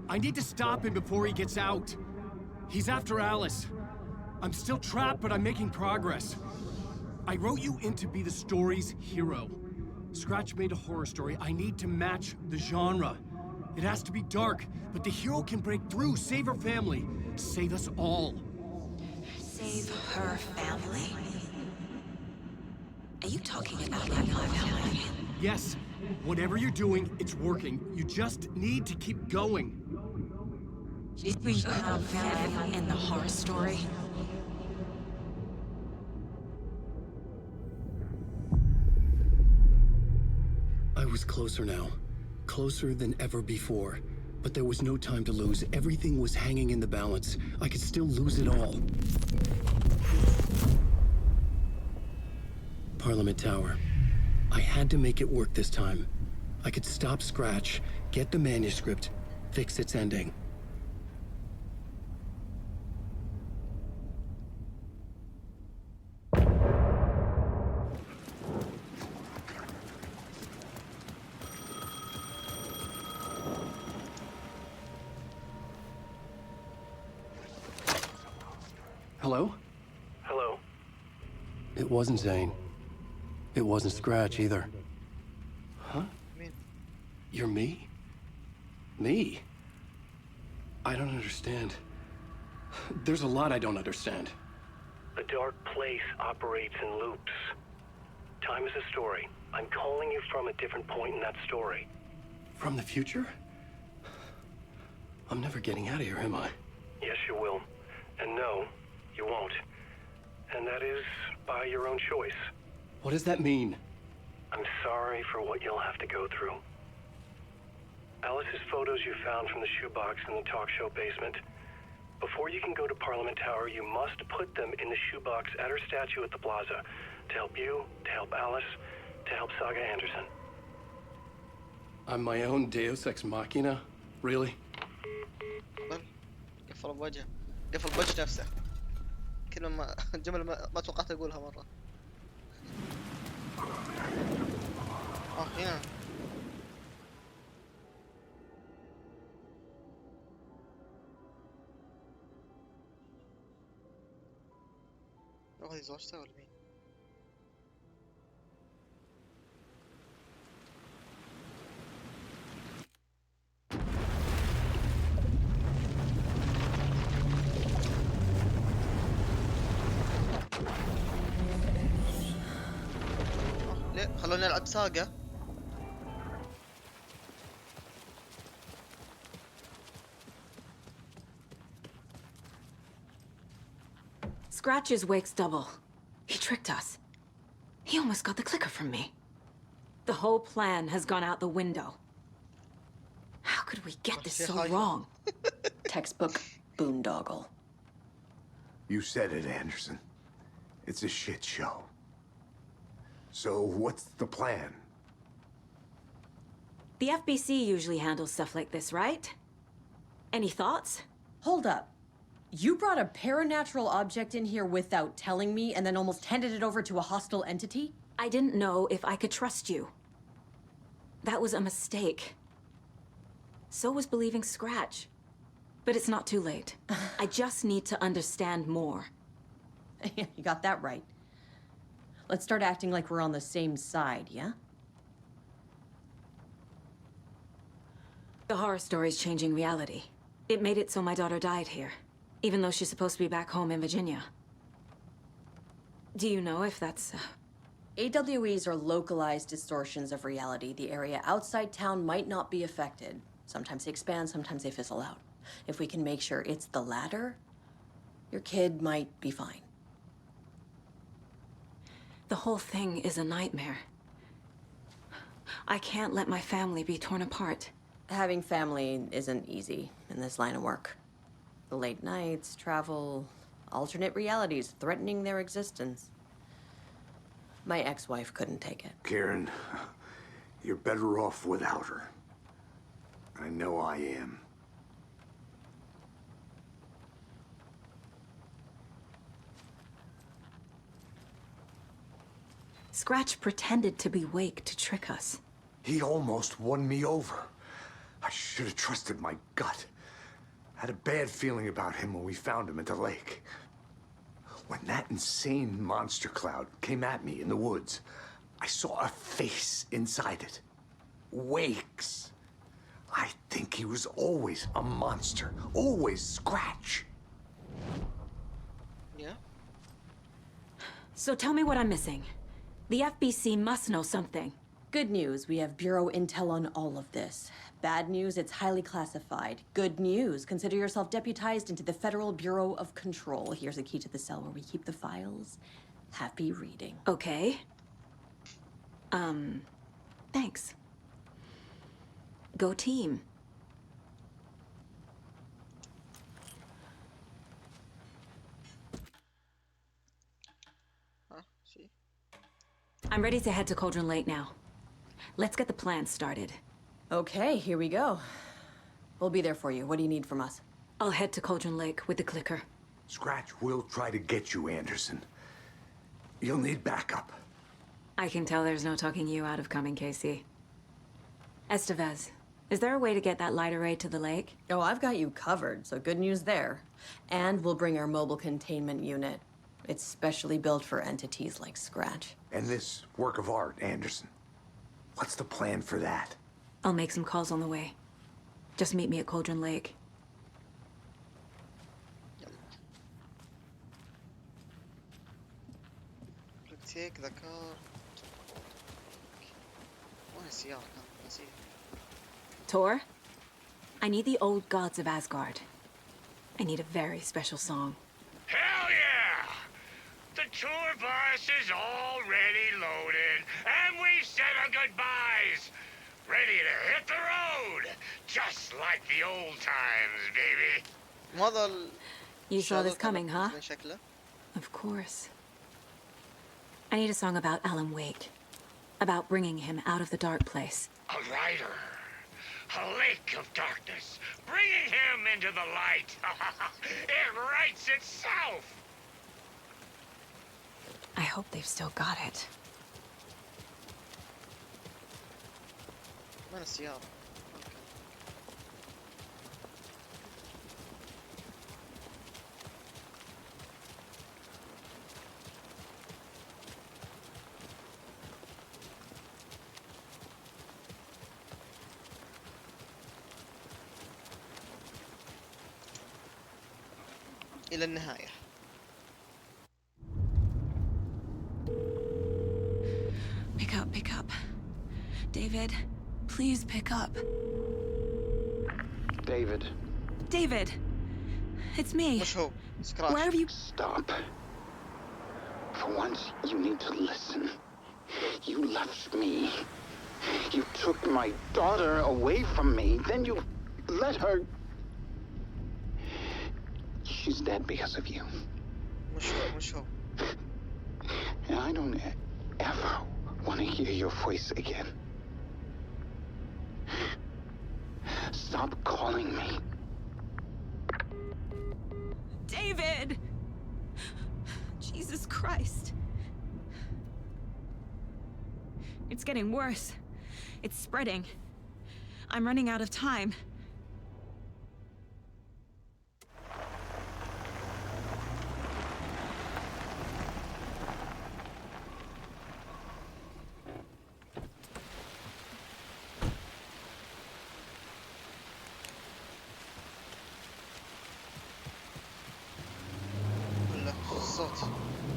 I need to stop him before he gets out. He's after Alice. I'm still trapped, but I'm making progress. I wrote you in to be the story's hero. Scratch made a horror story. I need to match the genre. It has to be dark, but the hero can break through, save her family, save us all. Save her family? Are you talking about my family? Yes, whatever you're doing, it's working. You just need to keep going. Did we have family in the horror story? I was closer now. Closer than ever before. But there was no time to lose. Everything was hanging in the balance. I could still lose it all. Parliament Tower. I had to make it work this time. I could stop Scratch, get the manuscript, fix its ending. Hello? Hello? It wasn't Zane. It wasn't Scratch either. Huh? You're me? Me? I don't understand. There's a lot I don't understand. The dark place operates in loops. Time is a story. I'm calling you from a different point in that story. From the future? I'm never getting out of here, am I? Yes, you will. And no, you won't. And that is by your own choice. What does that mean? I'm sorry for what you'll have to go through. Alice's photos you found from the shoebox in the talk show basement. Before you can go to Parliament Tower, you must put them in the shoebox at her statue at the plaza. To help you, to help Alice, to help Saga Anderson. I'm my own Deus Ex Machina? Really? قفل بوجهه، قفل بوجه نفسه. كلمة جملة ما توقعت أقولها مرة. هنا. هذه زوجته ولا مين؟ ليه خلونا نلعب ساقة؟ Scratch is Wake's double. He tricked us. He almost got the clicker from me. The whole plan has gone out the window. How could we get this so wrong? Textbook boondoggle. You said it, Anderson. It's a shit show. So what's the plan? The FBC usually handles stuff like this, right? Any thoughts? Hold up. You brought a paranatural object in here without telling me and then almost handed it over to a hostile entity? I didn't know if I could trust you. That was a mistake. So was believing Scratch. But it's not too late. I just need to understand more. You got that right. Let's start acting like we're on the same side, yeah? The horror story's changing reality. It made it so my daughter died here, even though she's supposed to be back home in Virginia. Do you know if that's... AWEs are localized distortions of reality. The area outside town might not be affected. Sometimes they expand, sometimes they fizzle out. If we can make sure it's the latter, your kid might be fine. The whole thing is a nightmare. I can't let my family be torn apart. Having family isn't easy in this line of work. The late nights, travel, alternate realities threatening their existence. My ex-wife couldn't take it. Karen, you're better off without her. I know I am. Scratch pretended to be Wake to trick us. He almost won me over. I should have trusted my gut. Had a bad feeling about him when we found him at the lake. When that insane monster cloud came at me in the woods, I saw a face inside it. Wake's. I think he was always a monster. Always Scratch. Yeah? So tell me what I'm missing. The FBC must know something. Good news, we have Bureau intel on all of this. Bad news, it's highly classified. Good news, consider yourself deputized into the Federal Bureau of Control. Here's a key to the cell where we keep the files. Happy reading. Okay. Thanks. Go team. See? I'm ready to head to Cauldron Lake now. Let's get the plan started. Okay, here we go. We'll be there for you. What do you need from us? I'll head to Cauldron Lake with the clicker. Scratch will try to get you, Anderson. You'll need backup. I can tell there's no talking you out of coming, Casey. Estevez, is there a way to get that light array to the lake? Oh, I've got you covered, so good news there. And we'll bring our mobile containment unit. It's specially built for entities like Scratch. And this work of art, Anderson. What's the plan for that? I'll make some calls on the way. Just meet me at Cauldron Lake. هيك ذكر وين السيارة كانت نسيت. Tor, I need the old gods of Asgard. I need a very special song. Hell yeah! The tour bus is already loaded, and we've said our goodbyes. Ready to hit the road, just like the old times, baby. وهذا You saw this coming, huh? من شكله. Of course. I need a song about Alan Wake. About bringing him out of the dark place. A rider. A lake of darkness. Bringing him into the light. It writes itself. I hope they've still got it. وين السيارة؟ إلى النهاية. Pick up. David, please pick up. David. David! It's me. مش هو. سكراش. Where have you... Stop. For once, you need to listen. You left me. You took my daughter away from me. Then you let her... She's dead because of you. مش هو. And I don't ever want to hear your voice again. Stop calling me. David! Jesus Christ. It's getting worse. It's spreading. I'm running out of time.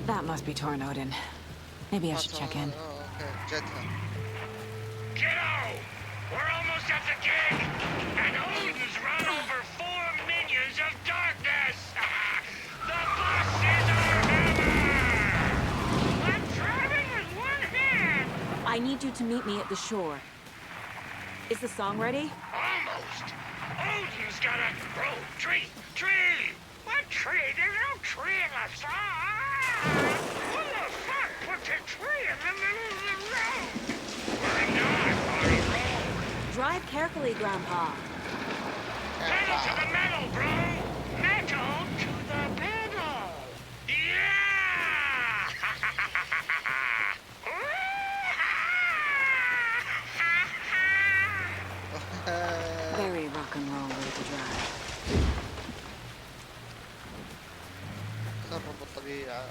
That must be Torn Odin. Maybe I should check in. Kiddo! We're almost at the gig! And Odin's run over 4 minions of darkness! The bus is our hammer! I'm driving with one hand! I need you to meet me at the shore. Is the song ready? Almost! Odin's got a... Oh, tree! Tree! What tree? There's no tree in the song! Who the fuck put the tree in the middle of the road? We're not on a road! Drive carefully, Grandpa. Pedal to the metal, bro! Metal to the pedal! Yeah! Very rock and roll way to drive. خرب الطبيعة.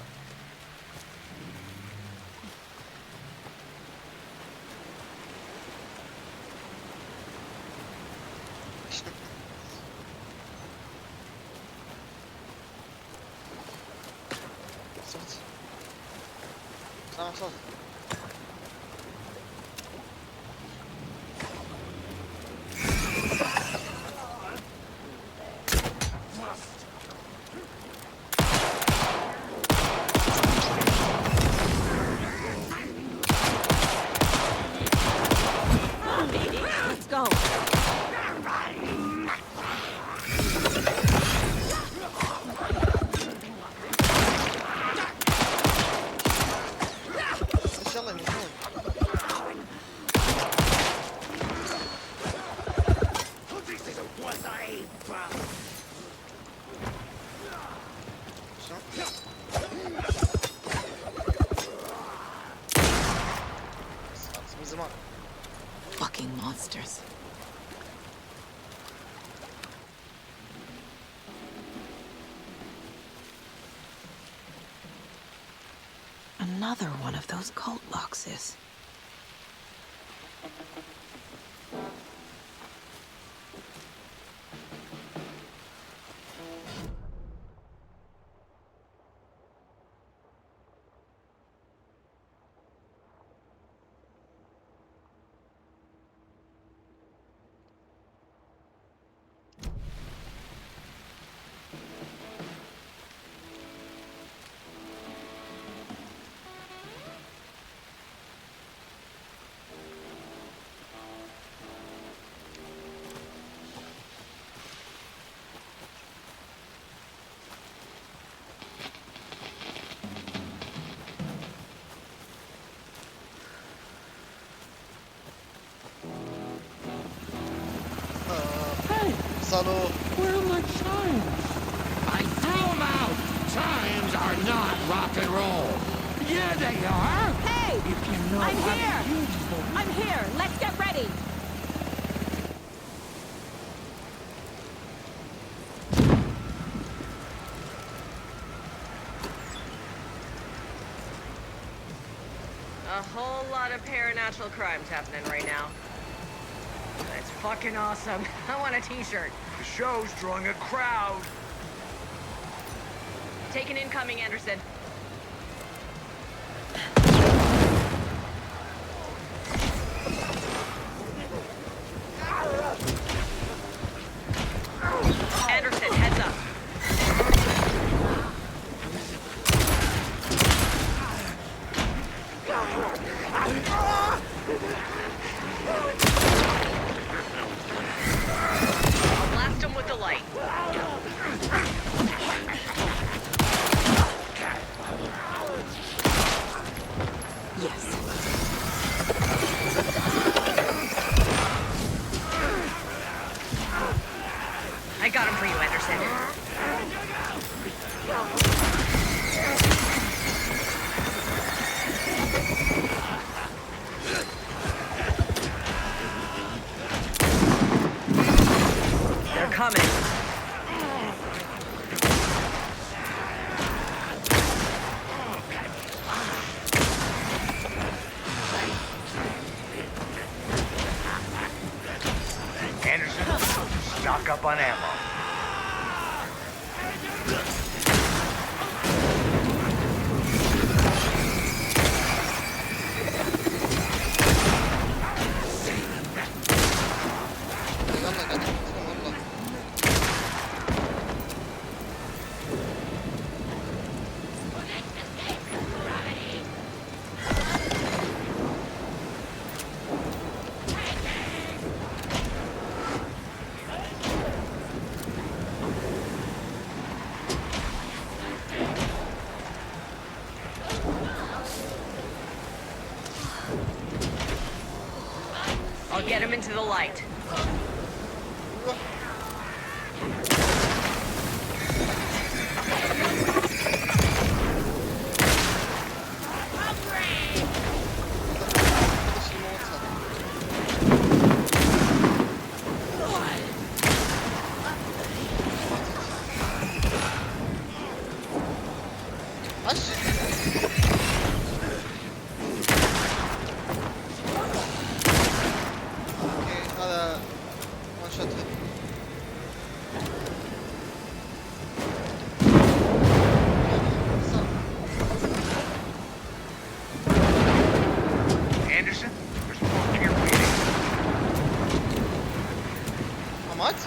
صوت. سامع صوت. Let's go. إن شاء الله يموتون. من زمان. Fucking monsters. Another one of those cult boxes. صالو. Where are my chimes? I threw them out. Chimes are not rock and roll. Yeah, they are. Hey! If you know I'm how here! to use them. I'm here! Let's get ready! A whole lot of paranatural crimes happening right now. That's fucking awesome. I want a t-shirt. The show's drawing a crowd. Take an incoming, Anderson. Anderson, heads up. I'll blast him with the light. Yes. I got him for you, Anderson. They're coming. Anderson, stock up on ammo. يلا قاعد يفتحون والله. I'll get him into the light. هذا وان شوت. Anderson, there's more here waiting. مات؟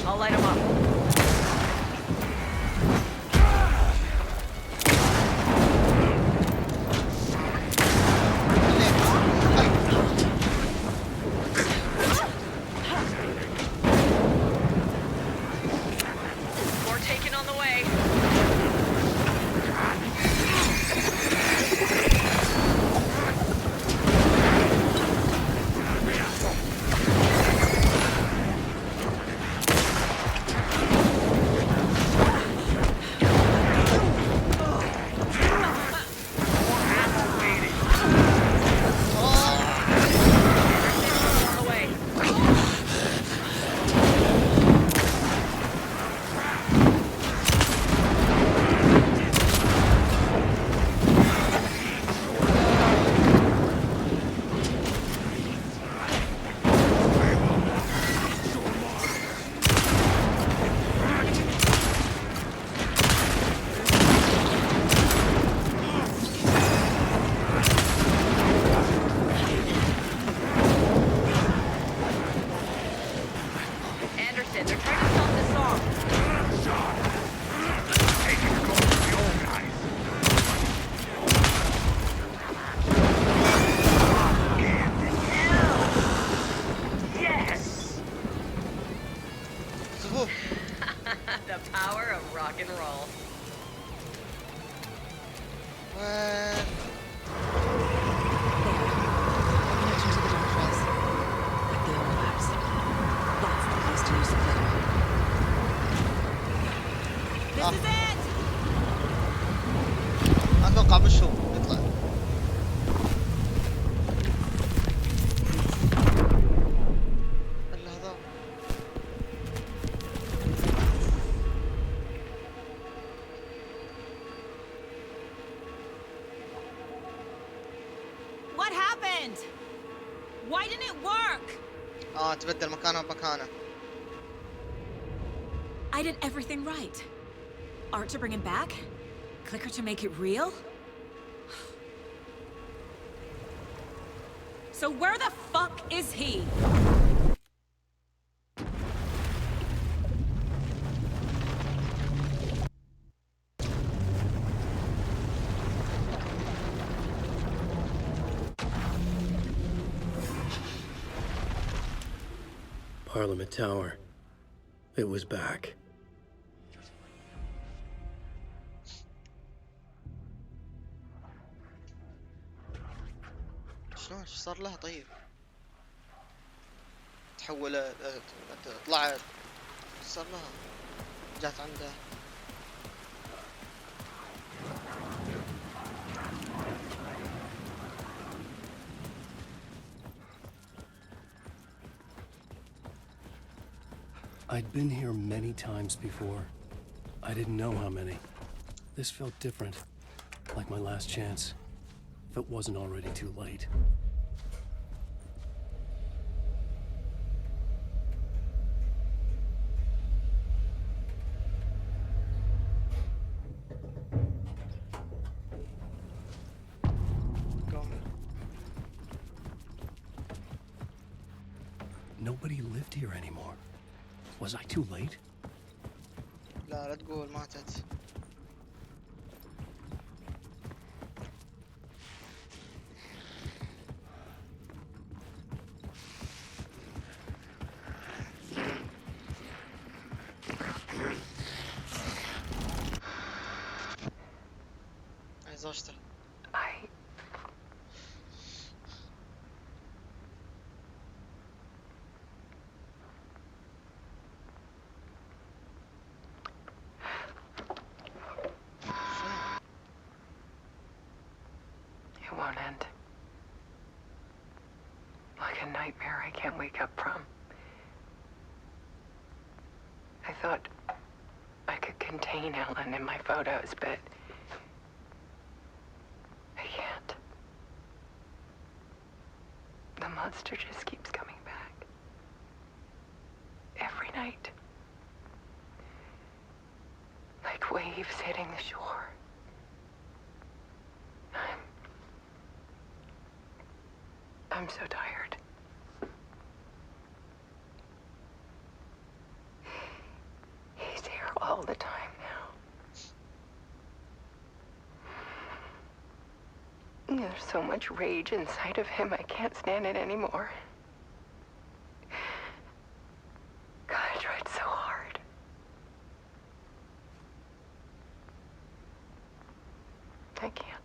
I'll light him up. More taken on the way. Why didn't it work? تبدل مكانها بمكانه. I did everything right. Art to bring him back? Clicker to make it real? So where the fuck is he? Parliament Tower. It was back. شلون شو صار لها طيب؟ تحولت طلعت صار لها جات عنده. I'd been here many times before. I didn't know how many. This felt different, like my last chance, if it wasn't already too late. Nobody lived here anymore. Was I too late? لا تقول ماتت. هاي زوجته. It won't end. Like a nightmare I can't wake up from. I thought I could contain Ellen in my photos, but I can't. The monster just keeps coming back. Every night. Like waves hitting the shore. I'm so tired. He's here all the time now. There's so much rage inside of him, I can't stand it anymore. God, I tried so hard. I can't.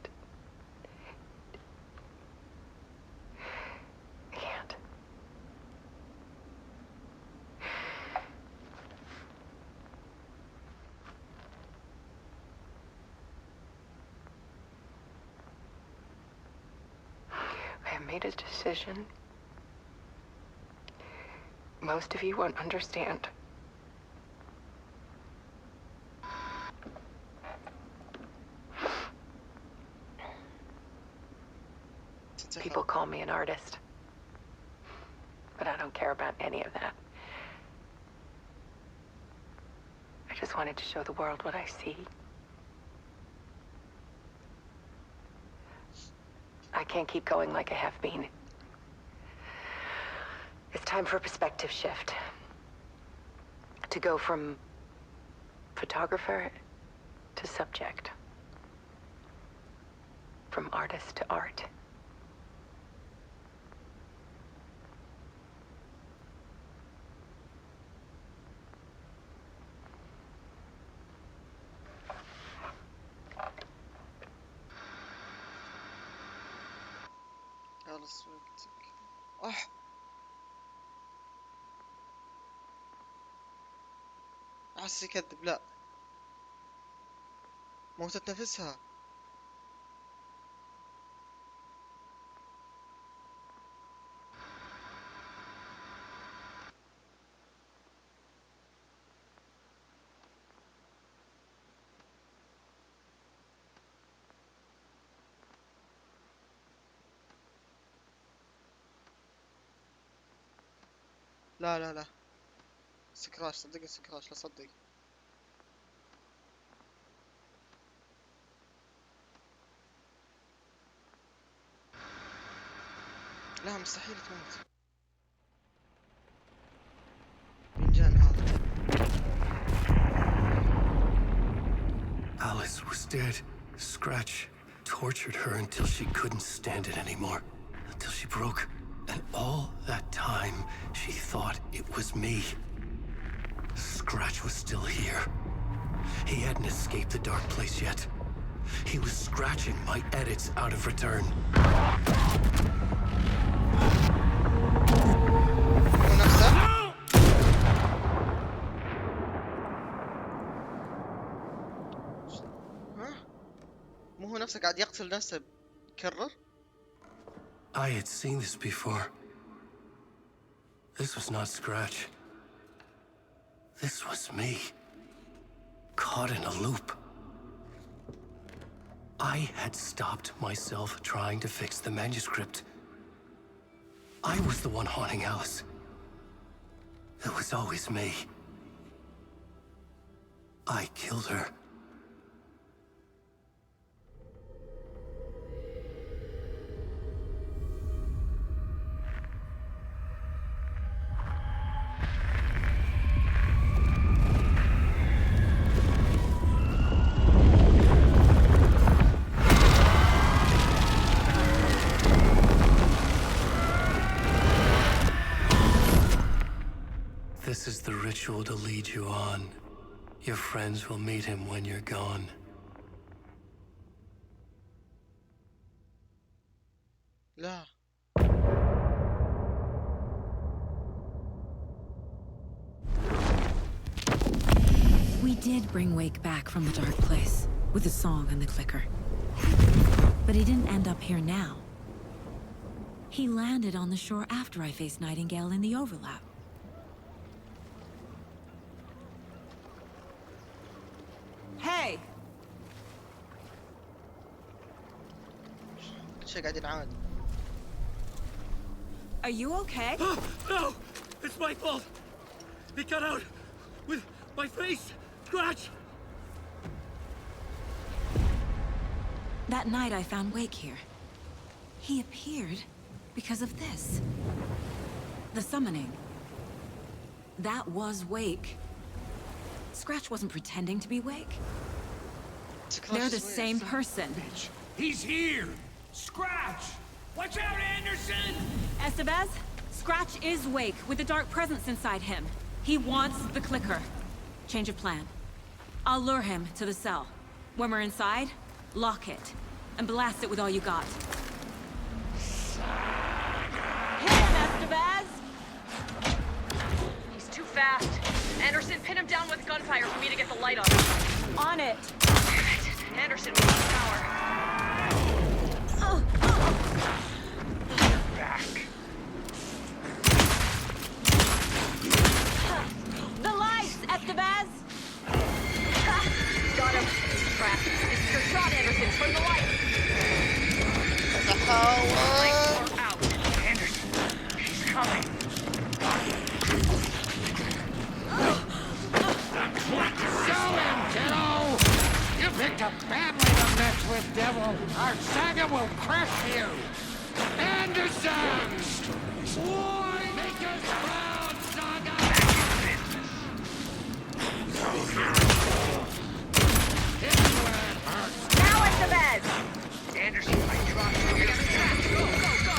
I made a decision. Most of you won't understand. People call me an artist, but I don't care about any of that. I just wanted to show the world what I see. I can't keep going like I have been. It's time for a perspective shift. To go from photographer to subject. From artist to art. خلص وقتك. عسى يكذب. لا موتت نفسها. لا لا لا، سكراش، صدقني سكراش، لا صدق. لا مستحيل تموت. فنجان هذا. Alice was dead. Scratch tortured her until she couldn't stand it anymore. Until she broke. And all that time, she thought it was me. Scratch was still here. He hadn't escaped the dark place yet. He was scratching my edits out of return. مو هو نفسه قاعد يقتل نفسه يكرر؟ I had seen this before. This was not Scratch. This was me. Caught in a loop. I had stopped myself trying to fix the manuscript. I was the one haunting Alice. It was always me. I killed her. This is the ritual to lead you on. Your friends will meet him when you're gone. لا. We did bring Wake back from the dark place, with the song and the clicker. But he didn't end up here now. He landed on the shore after I faced Nightingale in the overlap. Hey! شيء قاعد ينعاد. Are you okay? No! It's my fault! It got out with my face! Scratch! That night I found Wake here. He appeared because of this. The summoning. That was Wake. Scratch wasn't pretending to be Wake. They're the same person. He's here! Scratch! Watch out, Anderson! Estevez, Scratch is Wake with the dark presence inside him. He wants the clicker. Change of plan. I'll lure him to the cell. When we're inside, lock it. And blast it with all you got. Hit him, Estevez! He's too fast. Anderson, pin him down with gunfire for me to get the light on him. On it! Anderson, we need power. Back. The lights, Estevez! Got him. Trapped. This is your shot, Anderson. Turn the lights. The hell? Lights are out. Anderson, she's coming. Show him, kiddo! You picked a bad way to mess with, devil. Our saga will crush you. Anderson! Boy, make us proud, saga! Now it's the bed. Anderson, I trust you. Go, go, go.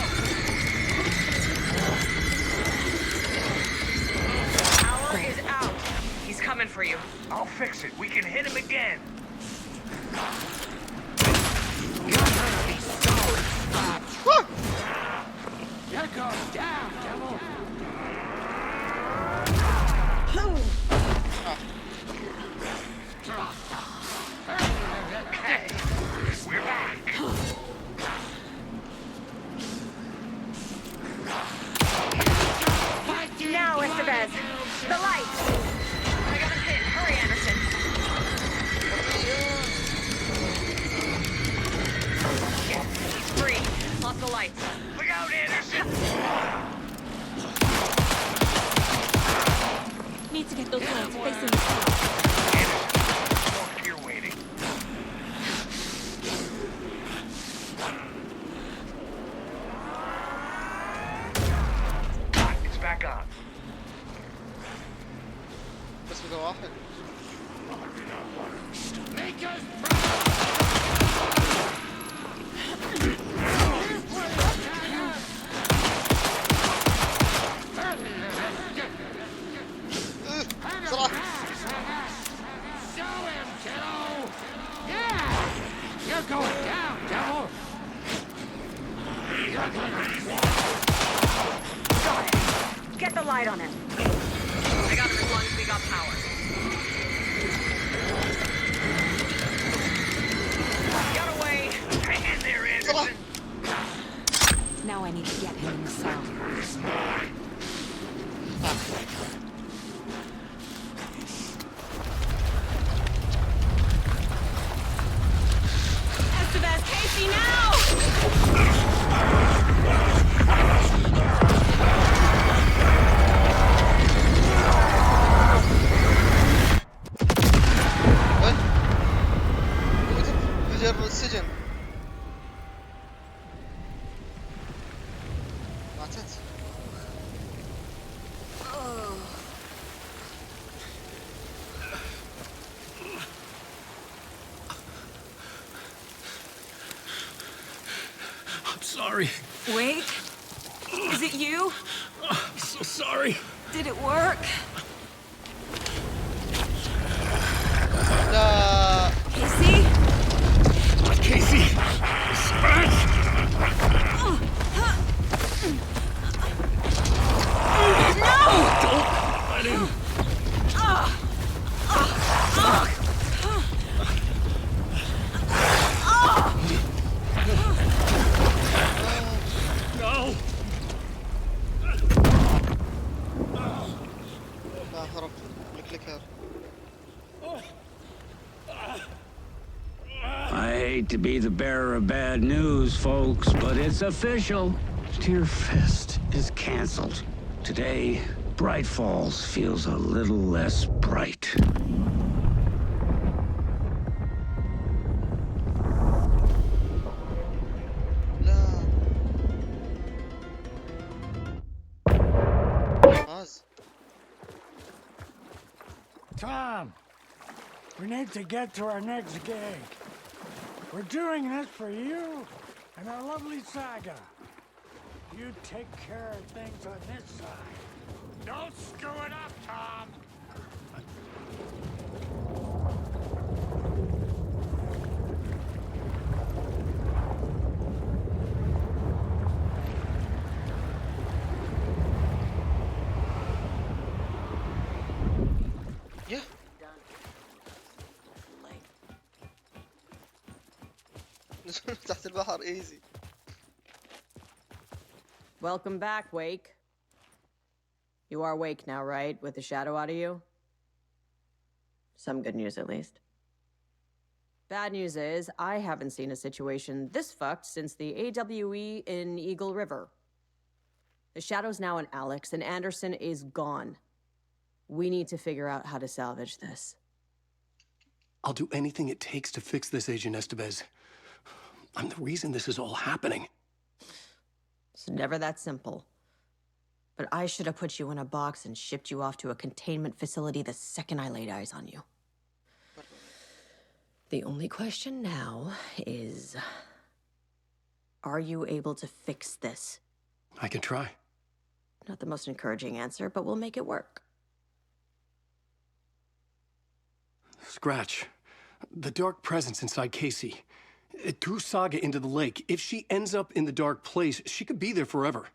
Power is out. He's coming for you. I'll fix it. We can hit him again. You're gonna be sorry, Scratch! You go down, devil! Okay, we're back. Now, Estevez. The light. I got him hit. Hurry, Anderson. He's free. Off the lights. Look out, Anderson! facing the tunnel. Fuck, you're waiting. It's back on. بس بقى واحد. Make us Show him, kiddo! Yeah! You're going down, devil! Get the light on him. I got him as long as we got power. Get away! Hang in there, Anderson! Now I need to get him in the cell. Estevez, Casey, now! فجر السجن. ماتت. I'm sorry. Wait. Is it you? I'm so sorry. Did it work? لا. Casey? Casey! Scratch! No! Don't let him. No! لا هرب. الكليكر. I hate to be the bearer of bad news, folks, but it's official. Tear Fest is canceled. Today, Bright Falls feels a little less bright. لا. غاز. Tom, we need to get to our next gig. We're doing this for you and our lovely saga. You take care of things on this side. Don't screw it up, Tom! Yeah. تحت البحر ايزي. Welcome back, Wake. You are Wake now, right? With the shadow out of you? Some good news, at least. Bad news is, I haven't seen a situation this fucked since the AWE in Eagle River. The shadow's now in Alex, and Anderson is gone. We need to figure out how to salvage this. I'll do anything it takes to fix this, Agent Estevez. I'm the reason this is all happening. It's never that simple. But I should have put you in a box and shipped you off to a containment facility the second I laid eyes on you. The only question now is, are you able to fix this? I can try. Not the most encouraging answer, but we'll make it work. Scratch. The dark presence inside Casey. It threw Saga into the lake. If she ends up in the dark place, she could be there forever.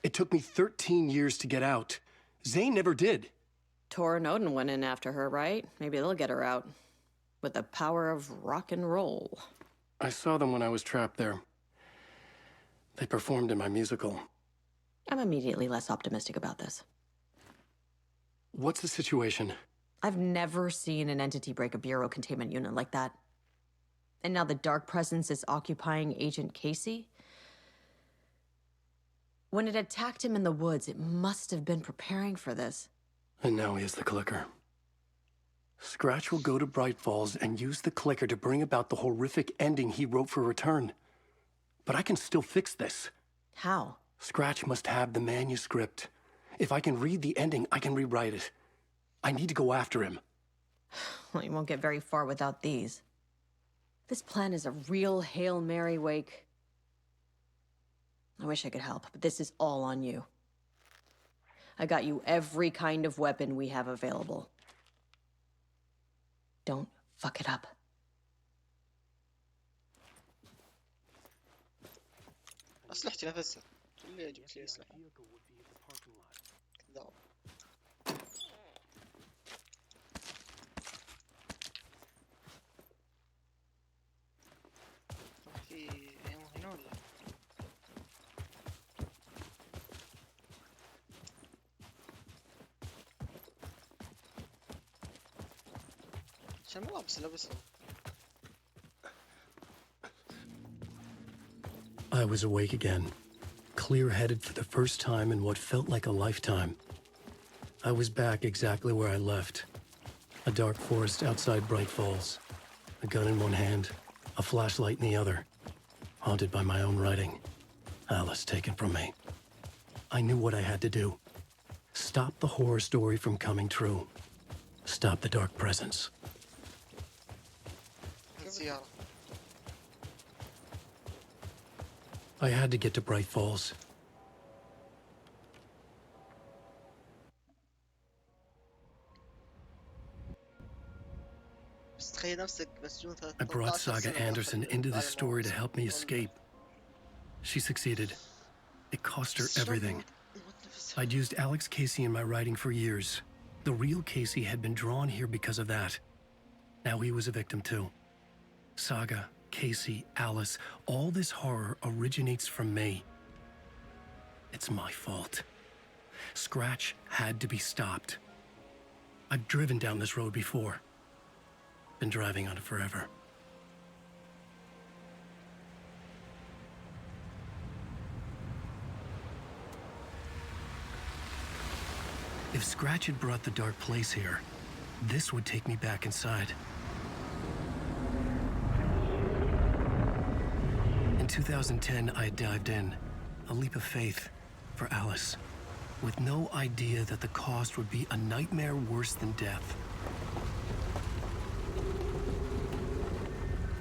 It took me 13 years to get out. Zane never did. Tor and Odin went in after her, right? Maybe they'll get her out. With the power of rock and roll. I saw them when I was trapped there. They performed in my musical. I'm immediately less optimistic about this. What's the situation? I've never seen an entity break a bureau containment unit like that. And now the dark presence is occupying Agent Casey? When it attacked him in the woods, it must have been preparing for this. And now he has the clicker. Scratch will go to Bright Falls and use the clicker to bring about the horrific ending he wrote for Return. But I can still fix this. How? Scratch must have the manuscript. If I can read the ending, I can rewrite it. I need to go after him. Well, you won't get very far without these. This plan is a real Hail Mary, Wake. I wish I could help, but this is all on you. I got you every kind of weapon we have available. Don't fuck it up. أسلحتي نفسها. اللي جبت لي أسلحة. كذاب. في هنا ولا؟ عشان ملابس لابسها. I was awake again, clear-headed for the first time in what felt like a lifetime. I was back exactly where I left. A dark forest outside Bright Falls. A gun in one hand, a flashlight in the other. Haunted by my own writing. Alice taken from me. I knew what I had to do. Stop the horror story from coming true. Stop the dark presence. I had to get to Bright Falls. I brought Saga Anderson into this story to help me escape. She succeeded. It cost her everything. I'd used Alex Casey in my writing for years. The real Casey had been drawn here because of that. Now he was a victim too. Saga, Casey, Alice, all this horror originates from me. It's my fault. Scratch had to be stopped. I've driven down this road before. Been driving on it forever. If Scratch had brought the dark place here, this would take me back inside. In 2010, I had dived in, a leap of faith for Alice, with no idea that the cost would be a nightmare worse than death.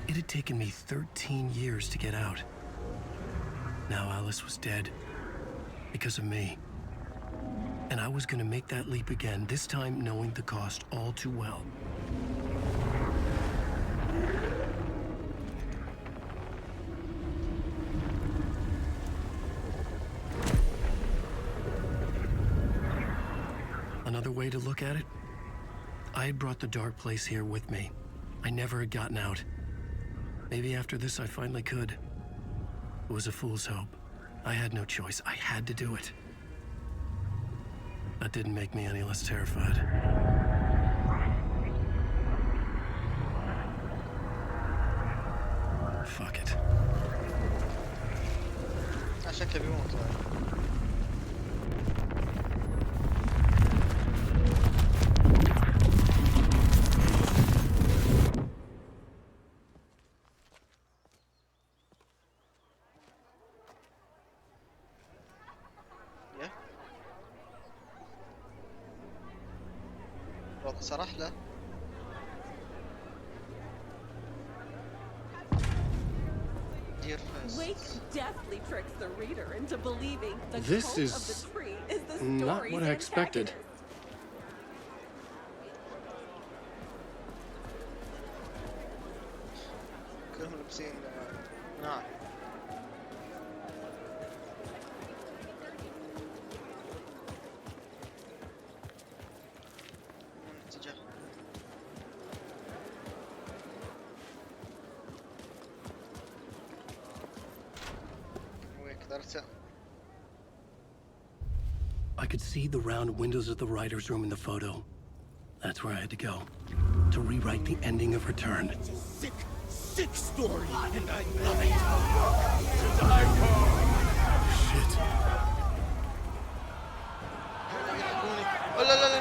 It had taken me 13 years to get out. Now Alice was dead, because of me. And I was gonna make that leap again, this time knowing the cost all too well. Another way to look at it, I had brought the dark place here with me. I never had gotten out. Maybe after this I finally could. It was a fool's hope. I had no choice. I had to do it. That didn't make me any less terrified. Fuck it. شكله بيموت. صراحة لا. Wake deftly tricks the reader into believing the This cult is of the tree is the story's not what I expected. antagonist. كلهم لابسين نعم. I could see the round windows of the writer's room in the photo. That's where I had to go. To rewrite the ending of Return. It's a sick, sick story, and I love it. To die for. Shit. لا لا لا.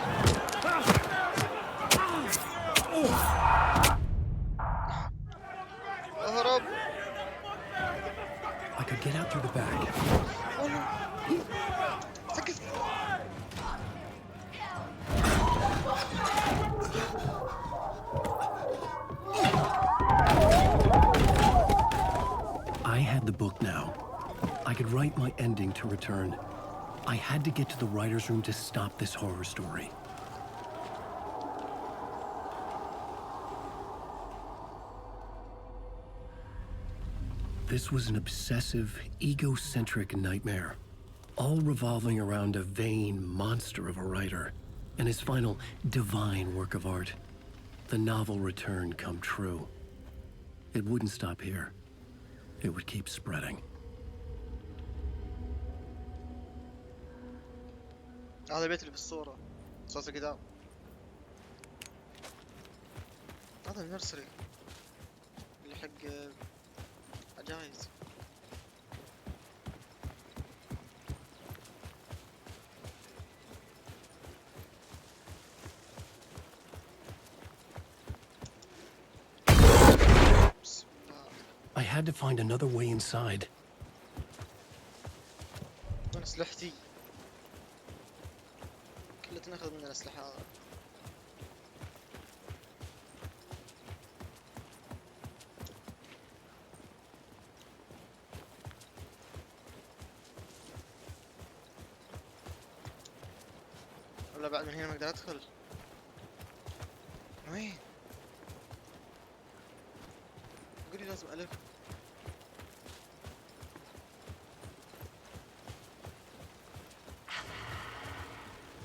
the book now. I could write my ending to return. I had to get to the writer's room to stop this horror story. This was an obsessive, egocentric nightmare, all revolving around a vain monster of a writer and his final divine work of art. The novel return come true. It wouldn't stop here. It would keep spreading. هذا البيت اللي بالصورة صوت قدام. هذا النرسري اللي حق عجايز. I had to find another way inside. وين أسلحتي؟ كلها تناخذ من الأسلحة هذا. ولا بعد من هنا ما أقدر أدخل. وين؟ قولي لازم ألف.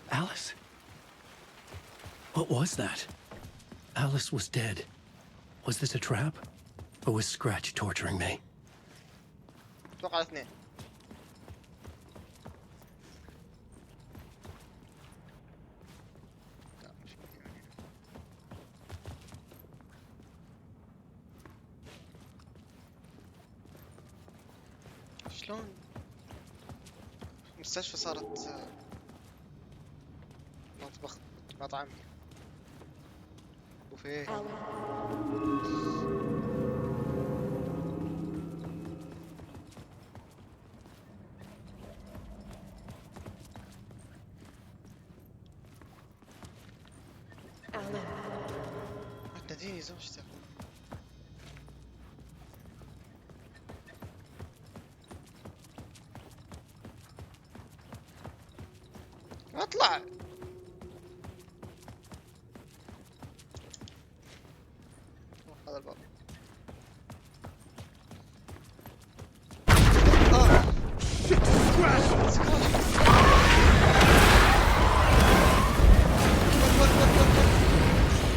Alice? What was that? Alice was dead. Was this a trap? Or was Scratch torturing me? أتوقع الاثنين. شلون المستشفى صارت مطبخ مطعم بوفيه؟ تناديني زوجتك. اطلع. هذا الباب.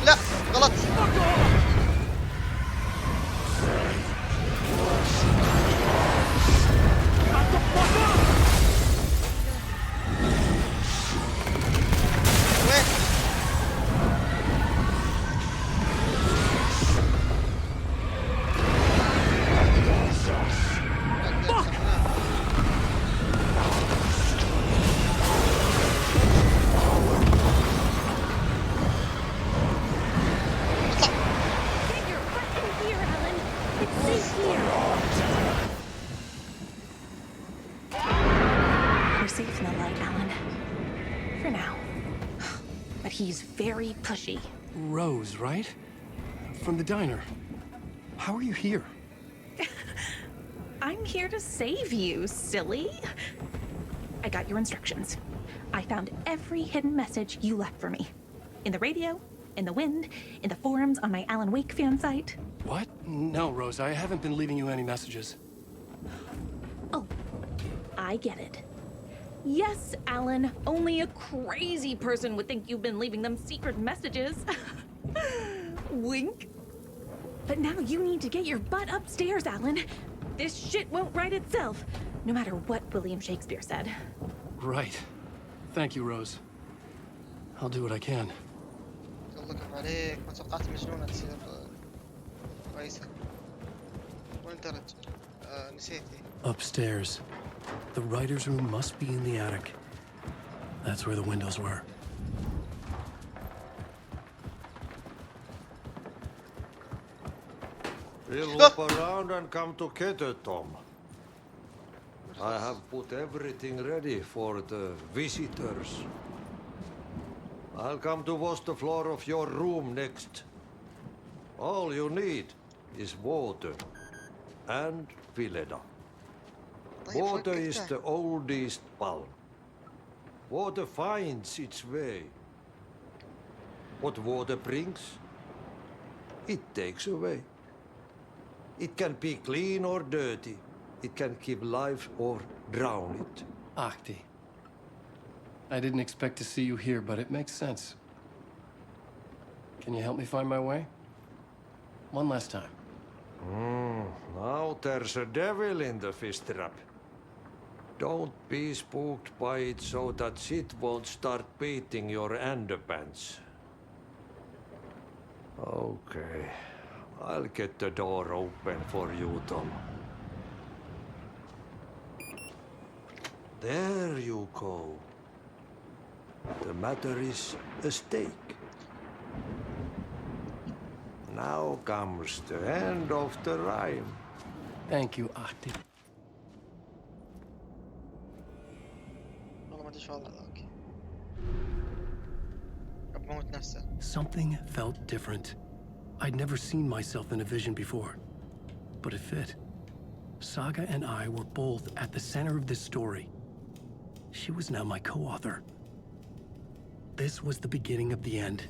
لا غلط. He's very pushy. Rose, right? From the diner. How are you here? I'm here to save you, silly. I got your instructions. I found every hidden message you left for me. In the radio, in the wind, in the forums on my Alan Wake fan site. What? No, Rose, I haven't been leaving you any messages. Oh, I get it. Yes, Alan, only a crazy person would think you've been leaving them secret messages. Wink. But now you need to get your butt upstairs, Alan. This shit won't right itself, no matter what William Shakespeare said. Right. Thank you, Rose. I'll do what I can. الله يكفى عليك، ما توقعت مجنونة تصير كويسة. وين درج؟ نسيتي. Upstairs. The writer's room must be in the attic. That's where the windows were. We'll hop around and come to Keter, Tom. I have put everything ready for the visitors. I'll come to wash the floor of your room next. All you need is water and Vileda. Water is the oldest palm. Water finds its way. What water brings, it takes away. It can be clean or dirty. It can give life or drown it. Ahti. I didn't expect to see you here, but it makes sense. Can you help me find my way? One last time. Now there's a devil in the fish trap. Don't be spooked by it so that shit won't start beating your underpants. Okay. I'll get the door open for you, Tom. There you go. The matter is a stake. Now comes the end of the rhyme. Thank you, Ahti. والله ما ادري شو هذا ذاك. بموت نفسه. Something felt different. I'd never seen myself in a vision before, but it fit. Saga and I were both at the center of this story. She was now my co-author. This was the beginning of the end.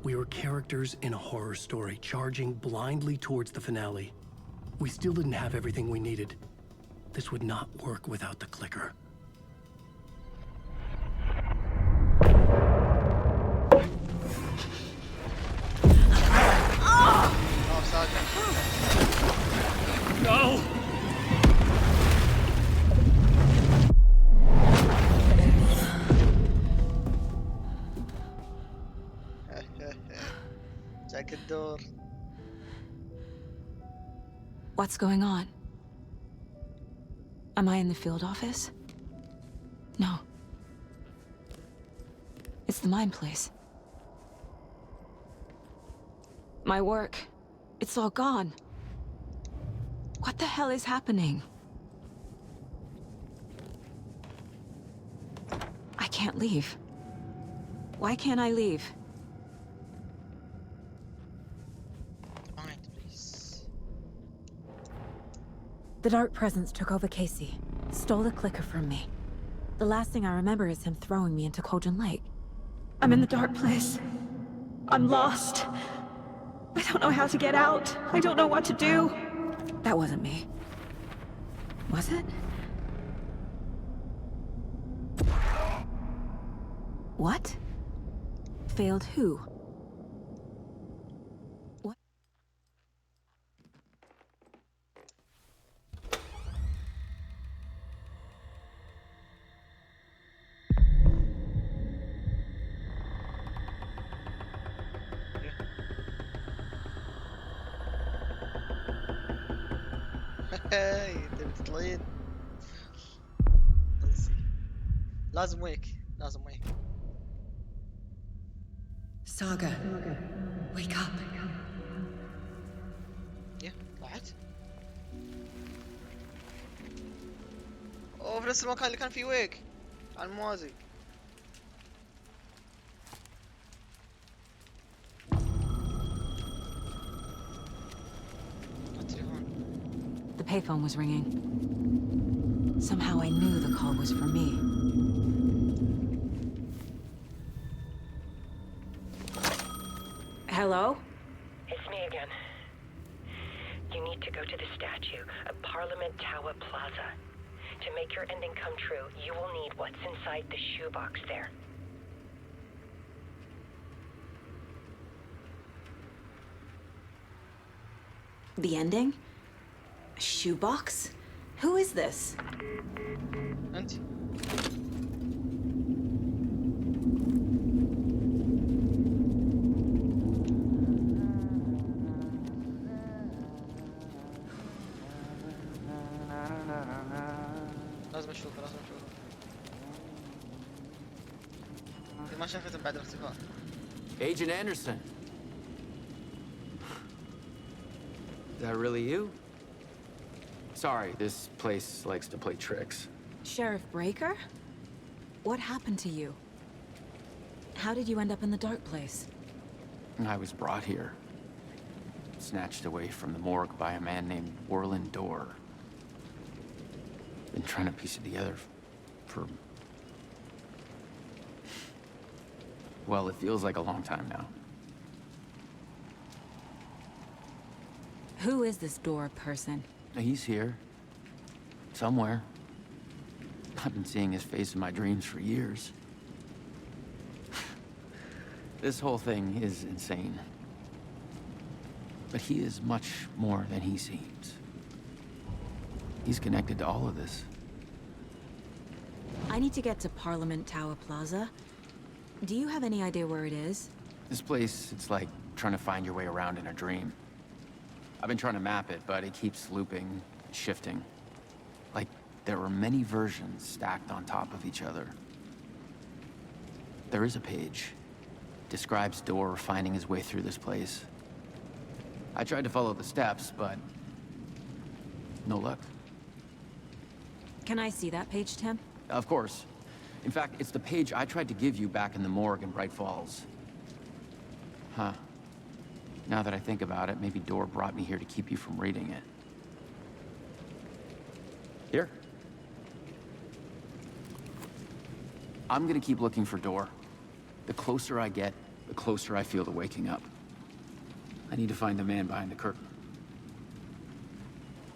We were characters in a horror story, charging blindly towards the finale. We still didn't have everything we needed. This would not work without the clicker. No! جاك الدور. What's going on? Am I in the field office? No. It's the mine place. My work. It's all gone. What the hell is happening? I can't leave. Why can't I leave? The Dark Presence took over Casey, stole the clicker from me. The last thing I remember is him throwing me into Cauldron Lake. I'm in the dark place. I'm lost. I don't know how to get out. I don't know what to do. That wasn't me. Was it? What? Failed who? What? هاي تبي تطلعين؟ لازم ويك. Saga, wake up. يا طلعت. اوه في نفس المكان اللي كان فيه ويك على الموازي. The payphone was ringing. Somehow I knew the call was for me. Hello? It's me again. You need to go to the statue at Parliament Tower Plaza. To make your ending come true, you will need what's inside the shoebox there. The ending? A shoebox? Who is this? أنت. لازم اشوفه. ما شافته بعد الاختفاء. Agent Anderson. Is that really you? Sorry, this place likes to play tricks. Sheriff Breaker? What happened to you? How did you end up in the dark place? I was brought here. Snatched away from the morgue by a man named Orlin Dorr. been trying to piece it together for... well, it feels like a long time now. Who is this door person? He's here. Somewhere. I've been seeing his face in my dreams for years. This whole thing is insane. But he is much more than he seems. He's connected to all of this. I need to get to Parliament Tower Plaza. Do you have any idea where it is? This place, it's like trying to find your way around in a dream. I've been trying to map it, but it keeps looping, shifting. Like there are many versions stacked on top of each other. There is a page. Describes Door finding his way through this place. I tried to follow the steps, but no luck. Can I see that page, Tim? Of course. In fact, it's the page I tried to give you back in the morgue in Bright Falls. Huh. Now that I think about it, maybe Door brought me here to keep you from reading it. Here. I'm gonna keep looking for Door. The closer I get, the closer I feel to waking up. I need to find the man behind the curtain.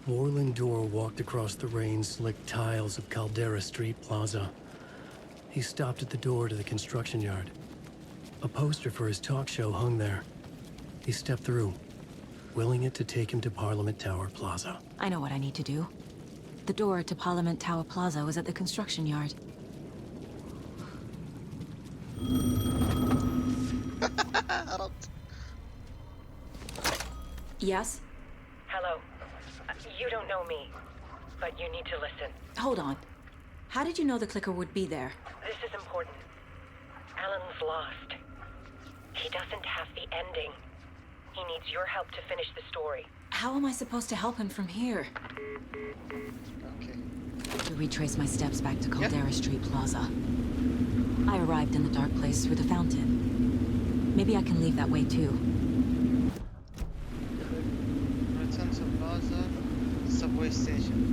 Warland Door walked across the rain-slicked tiles of Caldera Street Plaza. He stopped at the door to the construction yard. A poster for his talk show hung there. He stepped through, willing it to take him to Parliament Tower Plaza. I know what I need to do. The door to Parliament Tower Plaza was at the construction yard. Yes? Hello. You don't know me, but you need to listen. Hold on. How did you know the clicker would be there? This is important. Alan's lost. He doesn't have the ending. He needs your help to finish the story. How am I supposed to help him from here? Okay. To retrace my steps back to Caldera Street Plaza. I arrived in the dark place through the fountain. Maybe I can leave that way too. Return to Plaza, subway station.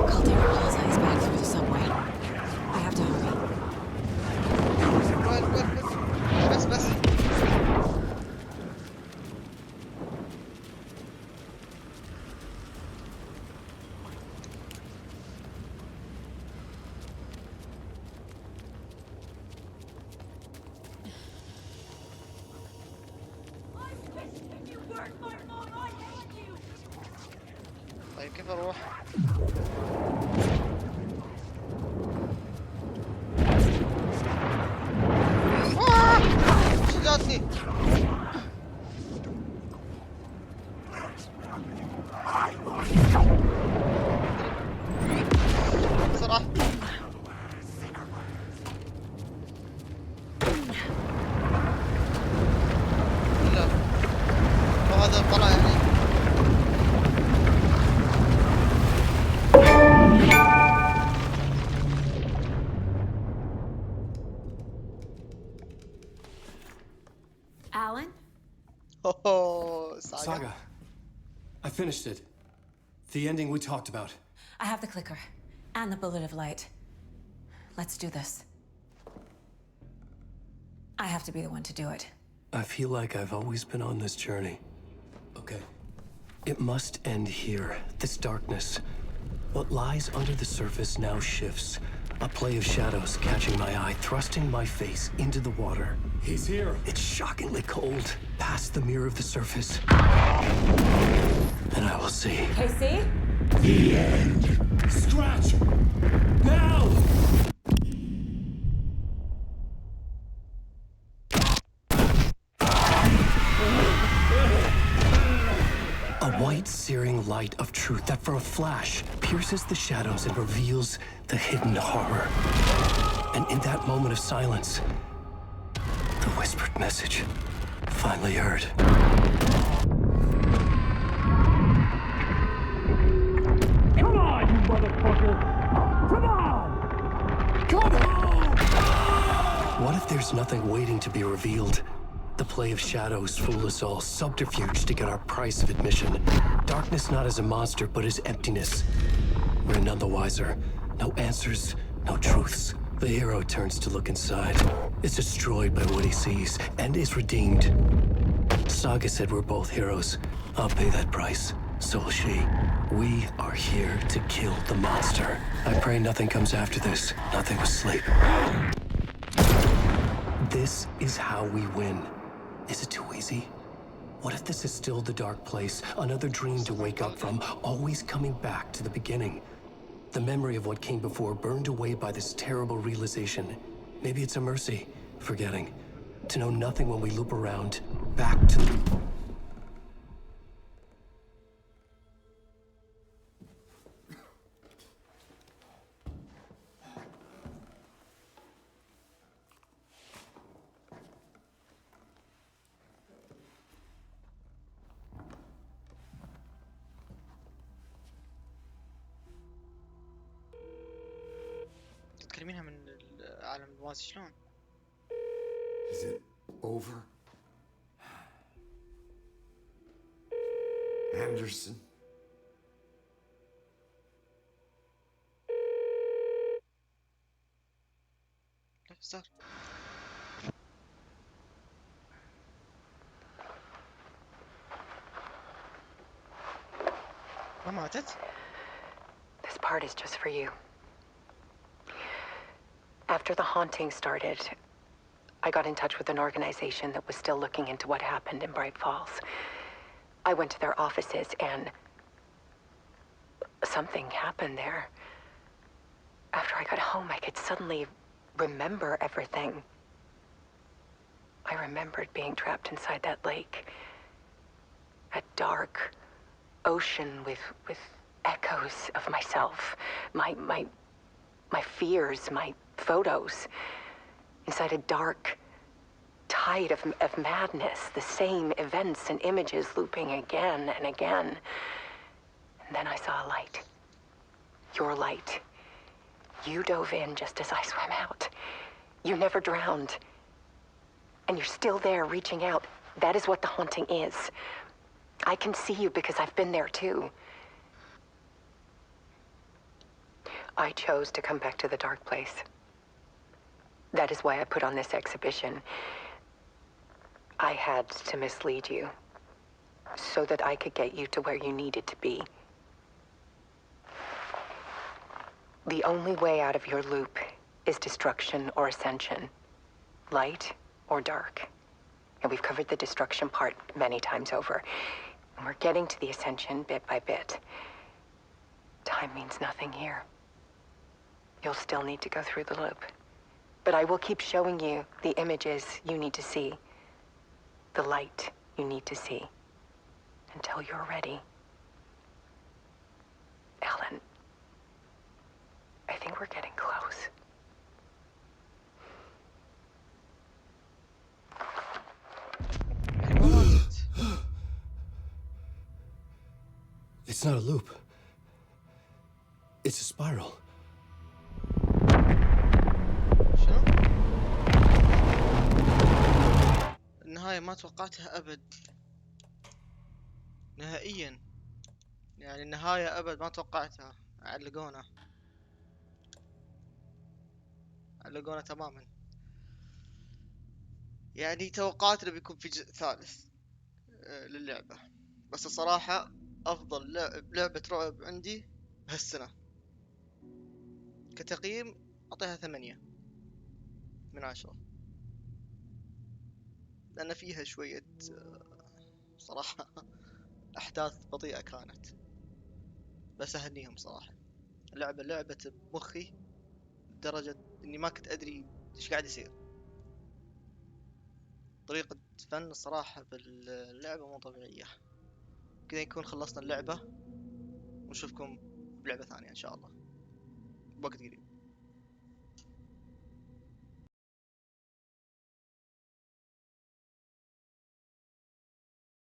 Caldera Plaza is back through the subway. I have to hurry. بس طيب كيف اروح؟ شو جاتني؟ بسرعة لا وهذا طلع يعني Alan? Oh, Saga. Saga. I finished it. The ending we talked about. I have the clicker. And the bullet of light. Let's do this. I have to be the one to do it. I feel like I've always been on this journey. Okay. It must end here. This darkness. What lies under the surface now shifts. A play of shadows catching my eye, thrusting my face into the water. He's here. It's shockingly cold, past the mirror of the surface. And I will see. KC? The end. Scratch! Now! A white, searing light of truth that for a flash pierces the shadows and reveals the hidden horror. And in that moment of silence, the whispered message finally heard. Come on, you motherfucker! Come on! What if there's nothing waiting to be revealed? The play of shadows fool us all, subterfuge to get our price of admission. Darkness not as a monster, but as emptiness. We're none the wiser. No answers, no truths. The hero turns to look inside. Is destroyed by what he sees, and is redeemed. Saga said we're both heroes. I'll pay that price. So will she. We are here to kill the monster. I pray nothing comes after this. Nothing but sleep. This is how we win. Is it too easy? What if this is still the dark place? Another dream to wake up from, always coming back to the beginning. The memory of what came before burned away by this terrible realization. Maybe it's a mercy, forgetting. To know nothing when we loop around, back to... تكلمينها من العالم الموازي شلون؟ Is it over? Anderson? لا صار. ما ماتت؟ This part is just for you. After the haunting started, I got in touch with an organization that was still looking into what happened in Bright Falls. I went to their offices and something happened there. After I got home, I could suddenly remember everything. I remembered being trapped inside that lake. A dark ocean with echoes of myself. My fears, my photos. Inside a dark tide of madness. The same events and images looping again and again. And then I saw a light. Your light. You dove in just as I swam out. You never drowned. And you're still there reaching out. That is what the haunting is. I can see you because I've been there too. I chose to come back to the dark place. That is why I put on this exhibition. I had to mislead you, so that I could get you to where you needed to be. The only way out of your loop is destruction or ascension, light or dark. And we've covered the destruction part many times over. And we're getting to the ascension bit by bit. Time means nothing here. You'll still need to go through the loop. But I will keep showing you the images you need to see, the light you need to see, until you're ready. Ellen, I think we're getting close. It's not a loop. It's a spiral. النهاية ما توقعتها أبد نهائيا. يعني النهاية أبد ما توقعتها. علقونا تماما. يعني توقعت انه بيكون في جزء ثالث للعبة، بس الصراحة أفضل لعبة رعب عندي بهالسنة. كتقييم أعطيها 8/10، لأن فيها شوية صراحة أحداث بطيئة كانت، بس أهنيهم صراحة. اللعبة لعبت بمخي لدرجة إني ما كنت أدري إيش قاعد يصير. طريقة فن الصراحة باللعبة مو طبيعية. كذا يكون خلصنا اللعبة، ونشوفكم بلعبة ثانية إن شاء الله بوقت قريب.